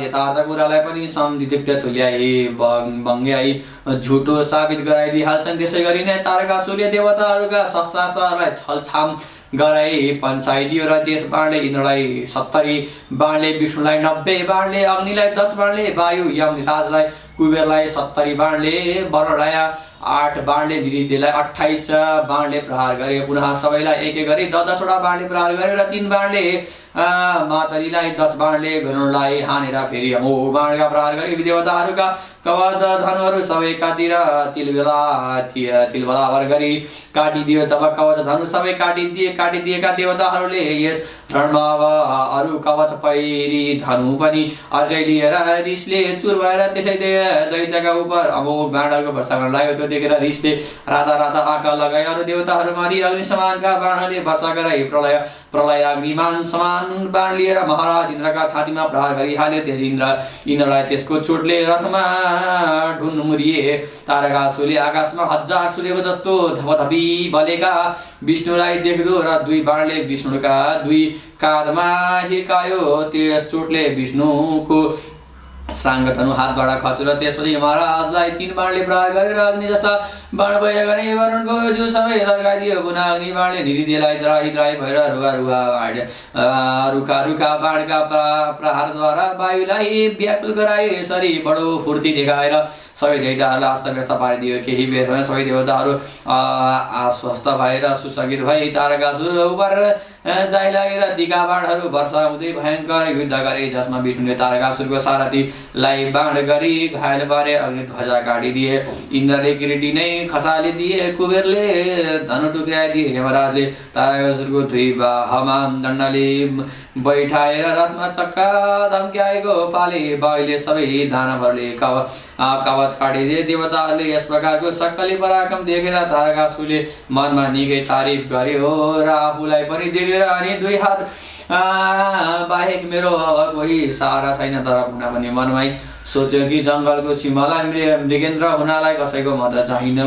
यथार्थ कुरालाई पनि सम्दिग्ध तुल्याई भङ्ग्याई झुटो साबित गराइदिइहाल्छन्। त्यसै गरी नै तारकासुरले देवताहरूका शस्त्रास्त्रहरूलाई छलछाम गराई पन्छाइदियो र त्यस बाणले इन्द्रलाई 70 बाणले विष्णुलाई 90 बाणले अग्निलाई 10 बाणले वायु यमराजलाई कुबेरलाई 70 बाणले वरुणलाई 8 बाणले निरुतिलाई 28 बाणले प्रहार गरे। पुनः सबैलाई एक एक गरी 10 वटा बाणले प्रहार गरे र 3 बाणले मातलीलाई 10 बाणले गरुडलाई हानेर फेरि अमोघ बाणका प्रहार गरे। देवताहरूका कवच धनुहरू सबैकातिर तिलबलावर गरी काटिदियो। जब कवच धनु सबै काटिदिएका देवताहरूले यस रणमा अब अरू कवच पैरी धनु पनि अर्कै लिएर रिसले चुर भएर त्यसै दैत्यका उप अमोघ बाणहरूको वर्षा गर्न लाग्यो। त्यो देखेर रिसले राता राता आँखा लगाए। अरू देवताहरूमाथि अग्नि समानका बाणहरूले वर्षा गराए। प्रलय अग्निमान समान बाण लिएर महाराज इन्द्रका छातीमा प्रहार गरिहाल्यो। त्यस इन्द्रलाई त्यसको चोटले रथमा ढुन्मुरिए। तारकासुरले आकाशमा 1000 सूर्यको जस्तो धपधपी बलेका विष्णुलाई देख्दो र 2 बाणले विष्णुका 2 काँधमा हिर्कायो। त्यस चोटले विष्णुको साङ्गधनु हातबाट खस्यो र त्यसपछि महाराजलाई 3 बाणले प्रहार गरेर अग्नि जस्ता बाण भएर गरे। वरुणको जिउ सबै लड्काइदियो। पुनः अग्नि बाणले निरुतिलाई त्राही भएर रुखा बाणका प्रहारद्वारा वायुलाई व्याकुल गराए। यसरी बडो फुर्ती देखाएर सबै दैत्यहरूलाई अस्तव्यस्त पारिदियो। केही बेरमा सबै देवताहरू आश्वस्त भएर सुसज्जित भई तारकासुर उपर जाइ लागेर दिका बाणहरू वर्षा हुँदै भयङ्कर युद्ध गरे। जसमा विष्णुले तारकासुरको सारथीलाई बाण गरी घायल पारे। अग्निध्वजा काटिदिए। इन्द्रले किरीटी नै खसालिदिए। कुबेरले धनु टुक्राइदिए। यमराजले तारकासुरको 2 बाहमा दण्डले बैठाएर रथमा चक्का धम्क्याएको फाले। वायुले सबै दानवहरूले कवच काटिदिए। देवताहरूले यस प्रकारको सक्कली पराक्रम देखेर तारकासुरले मनमा निकै तारिफ गर्यो र आफूलाई पनि देखेर अनि 2 हात बाहेक मेरो कोही सहारा छैन। तर पुनः पनि मनमै सोच्यो कि जङ्गलको सिंहलाई मृगेन्द्र हुनालाई कसैको मद्दत चाहिन।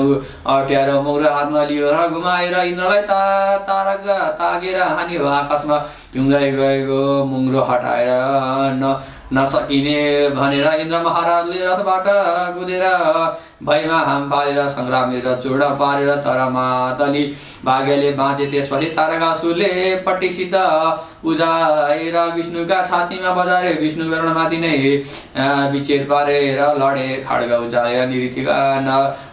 अट्यारो मुग्रो हातमा लियो र घुमाएर इन्द्रलाई तागेर हान्यो। आकाशमा टुङ्गाइ गएको मुङ्ग्रो हटाएर नसकिने भनेर इन्द्र महाराजले रथबाट कुदेर भैमा हाम फालेर सङ्ग्रामले चूर्ण पारेर तर मातली भाग्यले बाँचे। त्यसपछि तारकासुरले पट्टिसित उजाएर विष्णुका छातीमा बजारे। विष्णु गरुडमाथि नै विच्छेद पारेर लडे। खड्ग उचालेर निरुतिका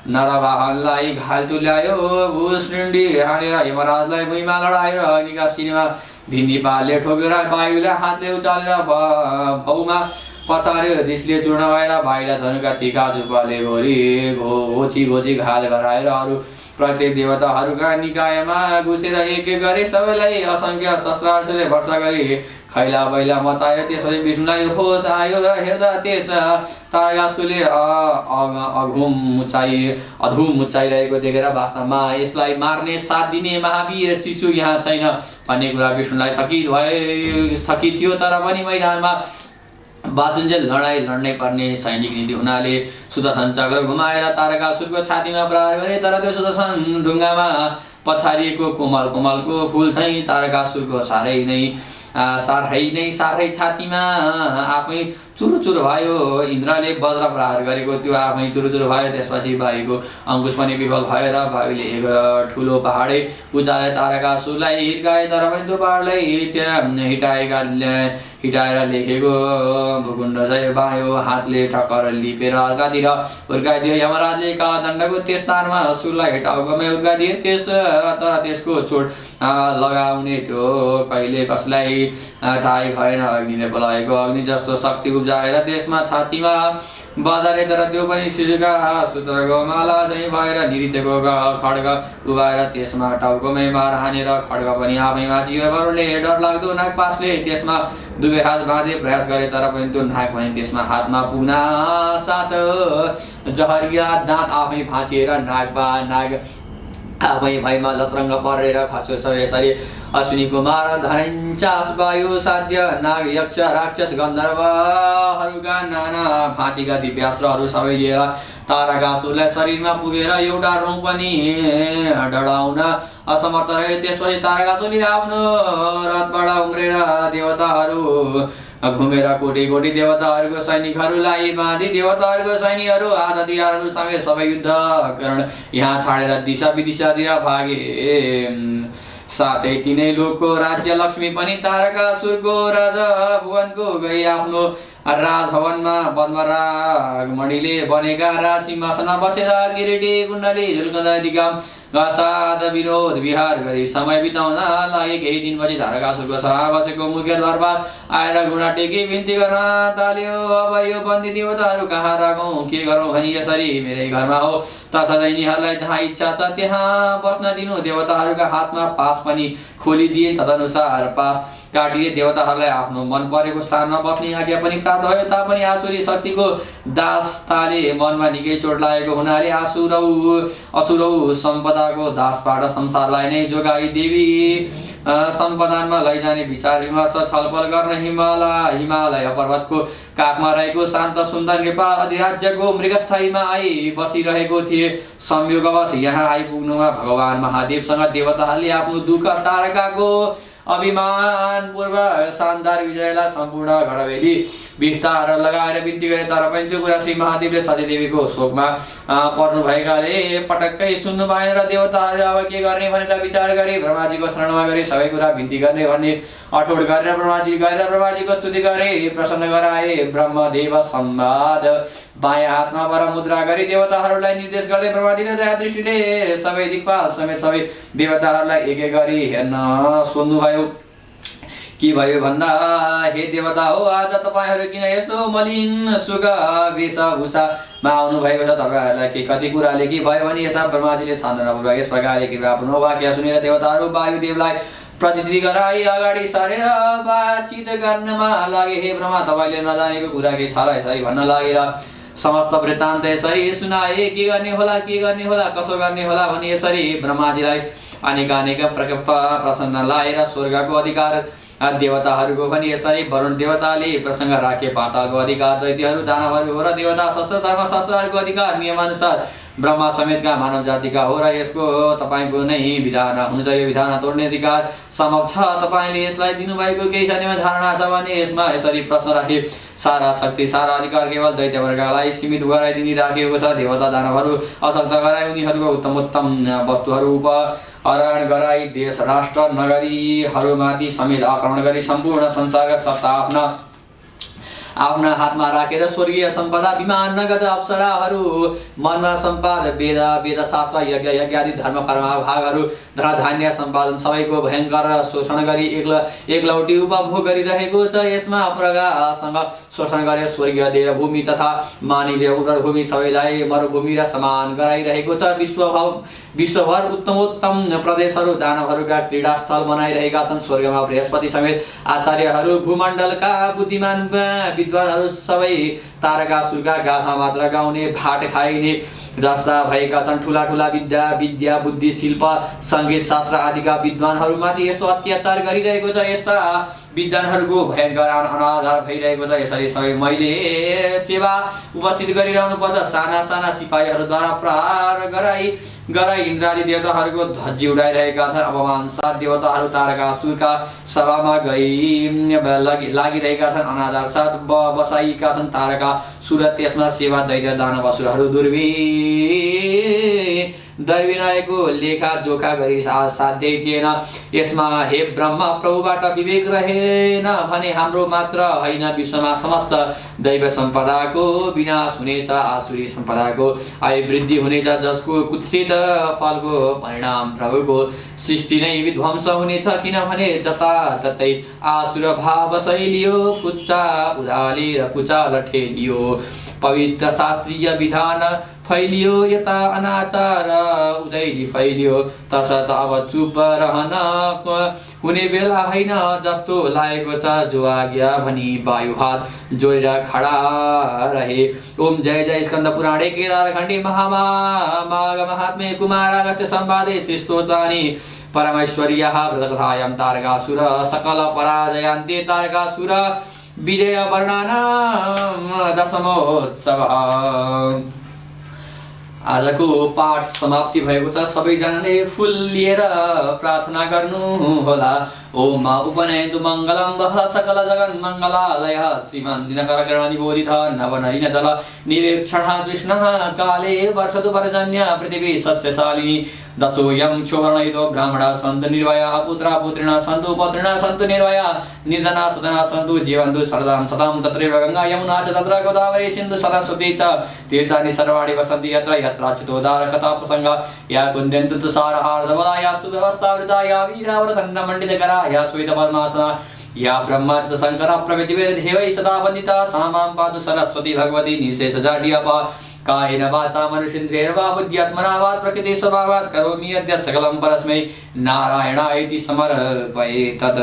नरवाहनलाई घायल तुल्यायो। भूशृण्डी हानेर यमराजलाई भुइँमा लडाएर अग्निका सिनेमा भिन्दी पालले ठोकेर वायुलाई हातले उचालेर भौमा पछार्यो। रिसले चूर्ण भएर वायुलाई धनुका तिखा चुप्पाले घोची घायल गराएर अरू प्रत्येक देवताहरूका निकायमा घुसेर एक एक गरे। सबैलाई असङ्ख्य शस्त्रास्त्रले वर्षा गरी खैला बैला मचाएर त्यसपछि विष्णुलाई होस आयो र हेर्दा त्यस तारकासुरले अधुम मुचाइरहेको देखेर वास्तवमा यसलाई मार्ने साथ दिने महावीर शिशु यहाँ छैन भन्ने कुरा विष्णुलाई थकित थियो। तर पनि मैदानमा बासुन्जेल लडाइँ लड्नै पर्ने सैनिक नीति हुनाले सुदर्शन चक्र घुमाएर तारकासुरको छातीमा प्रहार गरे। तर त्यो सुदर्शन ढुङ्गामा पछारिएको कोमलको फुल चाहिँ तारकासुरको साह्रै छातीमा आफै चुरुचुरु भयो। इन्द्रले वज्र प्रहार गरेको त्यो आफै चुरुचुरु भयो। त्यसपछि वायुको अङ्कुश पनि विफल भयो र वायुले एक ठुलो पहाडै उचाले तारकासुरलाई हिर्काए। तर पनि त्यो पहाडलाई हिटाएर लेखेको भूकुण्ड चाहिँ वायु हातले ठक्कर लिपेर अर्कातिर हुर्काइदियो। यमराजले कालदण्डको त्यस तारमा सुरलाई हिटाउकोमै हुर्काइदिए। तर त्यसको चोट लगाउने त्यो कहिले कसलाई थाहै भएन। अग्निले बोलाएको अग्नि जस्तो शक्ति उब्जाएर त्यसमा छातीमा बजारे। तर त्यो पनि शिशुका सूत्रको माला चाहिँ भएर निरितेको खड्ग उभाएर त्यसमा टाउकोमै मार हानेर खड्ग पनि आफै माचियो। वरुणले डरलाग्दो नागपासले त्यसमा दुवै हात बाँधे प्रयास गरे। तर पनि त्यो नाग पनि त्यसमा हातमा पुग्न साथ जहरिया दाँत आफै भाँचिएर नाग आफै भैमा लत्रङ्ग परेर खस्यो। यसरी अश्विनी कुमार धरञ्चास वायु साध्य नाग यक्ष राक्षस गन्धर्वहरूका नाना भाँतीका दिव्यास्त्रहरू सबै लिएर तारकासुरलाई शरीरमा पुगेर एउटा रौँ पनि डढाउन असमर्थ रहे। त्यसपछि तारकासुरले आफ्नो रथबाट उम्रेर देवताहरू घुमेर कोटी कोटी देवताहरूको सैनिकहरूलाई बाँधी देवताहरूको सैनिकहरू हात हतियारहरू समेत सबै युद्धकरण यहाँ छाडेर दिशा विदिशातिर भागे। साथै तिनै लोकको राज्य लक्ष्मी पनि तारकासुरको राजा भुवनको गई आफ्नो राजभवनमा पद्मरागमणिले बनेका राजसिंहासनमा बसेर किरीटी कुण्डली झुल्कँदा साथ विरोध विहार गरी समय बिताउन लागे। केही दिनपछि तारकासुरको सभा बसेको मुख्य दरबार आएर घुँडा टेकी बिन्ती गर्न थाल्यो। अब यो बन्दी देवताहरू कहाँ राखौँ, के गरौँ भनी यसरी मेरै घरमा हो तसर्थ यिनीहरूलाई जहाँ इच्छा छ त्यहाँ बस्न दिनु। देवताहरूका हातमा पास पनि खोलिदिए। तदनुसार पास काटिए। देवताहरूलाई आफ्नो मन परेको स्थानमा बस्ने आज्ञा पनि प्राप्त भयो। तापनि आसुरी शक्तिको दासताले मनमा निकै चोट लागेको हुनाले असुरौ सम्पदाको दासबाट संसारलाई नै जोगाई देवी सम्पदानमा लैजाने विचार विमर्श छलफल गर्न हिमालय पर्वतको काखमा रहेको शान्त सुन्दर नेपाल अधिराज्यको मृगस्थलीमा आई बसिरहेको थिए। संयोगवश यहाँ आइपुग्नुमा भगवान महादेवसँग देवताहरूले आफ्नो दुःख तारकाको अभिमान पूर्व शानदार विजयलाई सम्पूर्ण घडबेली विस्तार लगाएर बिन्ती गरे। तर पनि त्यो कुरा श्री महादेवले सतीदेवीको शोकमा पर्नु भएकाले पटक्कै सुन्नु भएन र देवताहरूले अब के गर्ने भनेर विचार गरे। ब्रह्माजीको शरणमा गरे। सबै कुरा बिन्ती गर्ने भन्ने अठोट गरेर ब्रह्माजीको स्तुति गरे, प्रसन्न गराए। ब्रह्मदेव संवाद बायाँ हातमा वर मुद्रा गरी देवताहरूलाई निर्देश गर्दै ब्रह्माजीले दया दृष्टिले सबै दिक्पाल समेत सबै देवताहरूलाई एक एक गरी हेर्न सोध्नु भयो। के भयो भन्दा, हे देवता हो, आज तपाईहरू किन यस्तो मलिन सुख वेशभूषामा आउनु भएको छ? तपाईहरूलाई के कति कुराले के भयो भने यसा ब्रह्माजीले सान्त्वनापूर्वक यस प्रकारले कृपापूर्ण वाक्य सुनेर देवताहरू वायुदेवलाई प्रतिनिधि गराई अगाडि सरेर बातचित गर्नमा लागे। हे ब्रह्मा, तपाईँले नजानेको कुरा के छ र? यसरी भन्न लागेर समस्त वृत्तान्त यसरी सुनाए। के गर्ने होला कसो गर्ने होला भनी यसरी ब्रह्माजीलाई अनेक प्रसन्न लाएर स्वर्गको अधिकार देवताहरूको पनि यसरी वरुण देवताले प्रसङ्ग राखे। पातालको अधिकार दैत्यहरू दानवहरू हो र देवता शस्त्र धर्मशास्त्रहरूको अधिकार नियमानुसार ब्रह्मा समेतका मानव जातिका हो र यसको तपाईँको नै विधान हुनु चाहियो। विधान तोड्ने अधिकार सम्भव छ? तपाईँले यसलाई दिनुभएको केही छैन धारणा छ भने यसमा यसरी प्रश्न राखे। सारा शक्ति सारा अधिकार केवल दैत्य वर्गलाई सीमित गराइदिने राखिएको छ। देवता दानवहरू अशक्त गराई उनीहरूको उत्तम वस्तुहरू अपहरण गराई देश राष्ट्र नगरीहरूमाथि समेत आक्रमण गरी सम्पूर्ण संसारका सत्ता आफ्ना हातमा राखेर स्वर्गीय सम्पदा विमान नगद अप्सराहरू मनमा सम्पाद वेद शास्त्र यज्ञ आदि धर्म कर्म भागहरू धनधान्य सम्पादन सबैको भयङ्कर शोषण गरी एकलौटी उपभोग गरिरहेको छ। यसमा प्रगासँग शोषण गरे स्वर्गीय देवभूमि तथा मानवीय उर्वर भूमि सबैलाई मरुभूमि र समान गराइरहेको छ। विश्वभर उत्तमोत्तम प्रदेशहरू दानवहरूका क्रीडास्थल बनाइरहेका छन्। स्वर्गमा बृहस्पति समेत आचार्यहरू भूमण्डलका बुद्धिमान विद्वानहरू सबै तारकासुरका गाथा मात्र गाउने भाट खाइने जस्ता भएका छन्। ठुला विद्या बुद्धि शिल्प सङ्गीत शास्त्र आदिका विद्वानहरूमाथि यस्तो अत्याचार गरिरहेको छ। यस्ता विद्वानहरूको भयङ्कर अनादर भइरहेको छ। यसरी सबै मैले सेवा उपस्थित गरिरहनु पर्छ। साना साना सिपाहीहरूद्वारा प्रहार गराई इन्द्रादि देवताहरूको धज्जी उडाइरहेका छन्। अपमान साथ देवताहरू तारकासुरका सभामा गई लागिरहेका छन्। अनादर साथ बसाइएका छन् तारकासुर। त्यसमा सेवा दैत्य दानवसुरहरू दुर्विनयको लेखाजोखा गरी साध्यै थिएन। त्यसमा हे ब्रह्मा प्रभुबाट विवेक रहेन भने हाम्रो मात्र होइन विश्वमा समस्त दैव सम्पदाको विनाश हुनेछ। आसुरी सम्पदाको आय वृद्धि हुनेछ, जसको कुत्सित फलको परिणाम प्रभुको सृष्टि नै विध्वंस हुनेछ। किनभने जताततै आसुर भाव शैलियो, कुच्चा उधालेर कुचाल ठेलियो। पवित्र शास्त्रीय विधान फैलियो, यता अनाचार उदैली फैलियो। तसर्थ अब चुप रहन हुने बेला होइन, जस्तो लागेको छ जो आज्ञा भनी वायु हात जोडेर खडा रहे। ओम जय जय स्कंद पुराणे केदारखण्डे महामाघ महात्म्ये कुमारागस्त्य संवादे श्रीस्तोत्राणि परमेश्वर्याः व्रतकथायां तारकासुर सकल पराजयान्ते तारकासुर विजय वर्णनम् दशमोत्सवः। आजको पाठ समाप्ति भएको छ। सबैजनाले फुल लिएर प्रार्थना गर्नु होला। ओम उपनयन्तु मङ्गलं वः सकल जगन् मङ्गलालय श्रीमन् दिनकर निबोधित नवनलिन दल निवेक्षणः कृष्णः काले वर्षतु पर्जन्य पृथिवी सस्यशालिनी। दशोऽयं क्षोभरणयुतो ब्राह्मणा सन्तु निर्भया पुत्रा पुत्रिणा सन्तु पौत्रिणा सन्तु निर्भया निर्धना सदना सन्तु जीवन्तु शरदां सदां। तत्रैव गङ्गा यमुना च तत्र गोदावरी सिन्धु सरस्वती च तीर्थानि सर्वाणि वसन्ति यत्र यत्र चितोदार कथा प्रसंग। या कुन्देन्तु तुषार हार्दवला या सुव्यवस्थावृता या वीरावरदण्ड मण्डितकरा या श्वेत पद्मासना या ब्रह्माच्युत शंकर प्रभृतिभिर्देवैः सदा वन्दिता। सा मां पातु सरस्वती भगवती निःशेष जाड्यपा। कायेन वाचा मनुषेन्द्रियैर्वा बुद्ध्यात्मना वा प्रकृति स्वभावात् करोमि यद्यत् सकलं परस्मै नारायणायेति समर्पये तत्।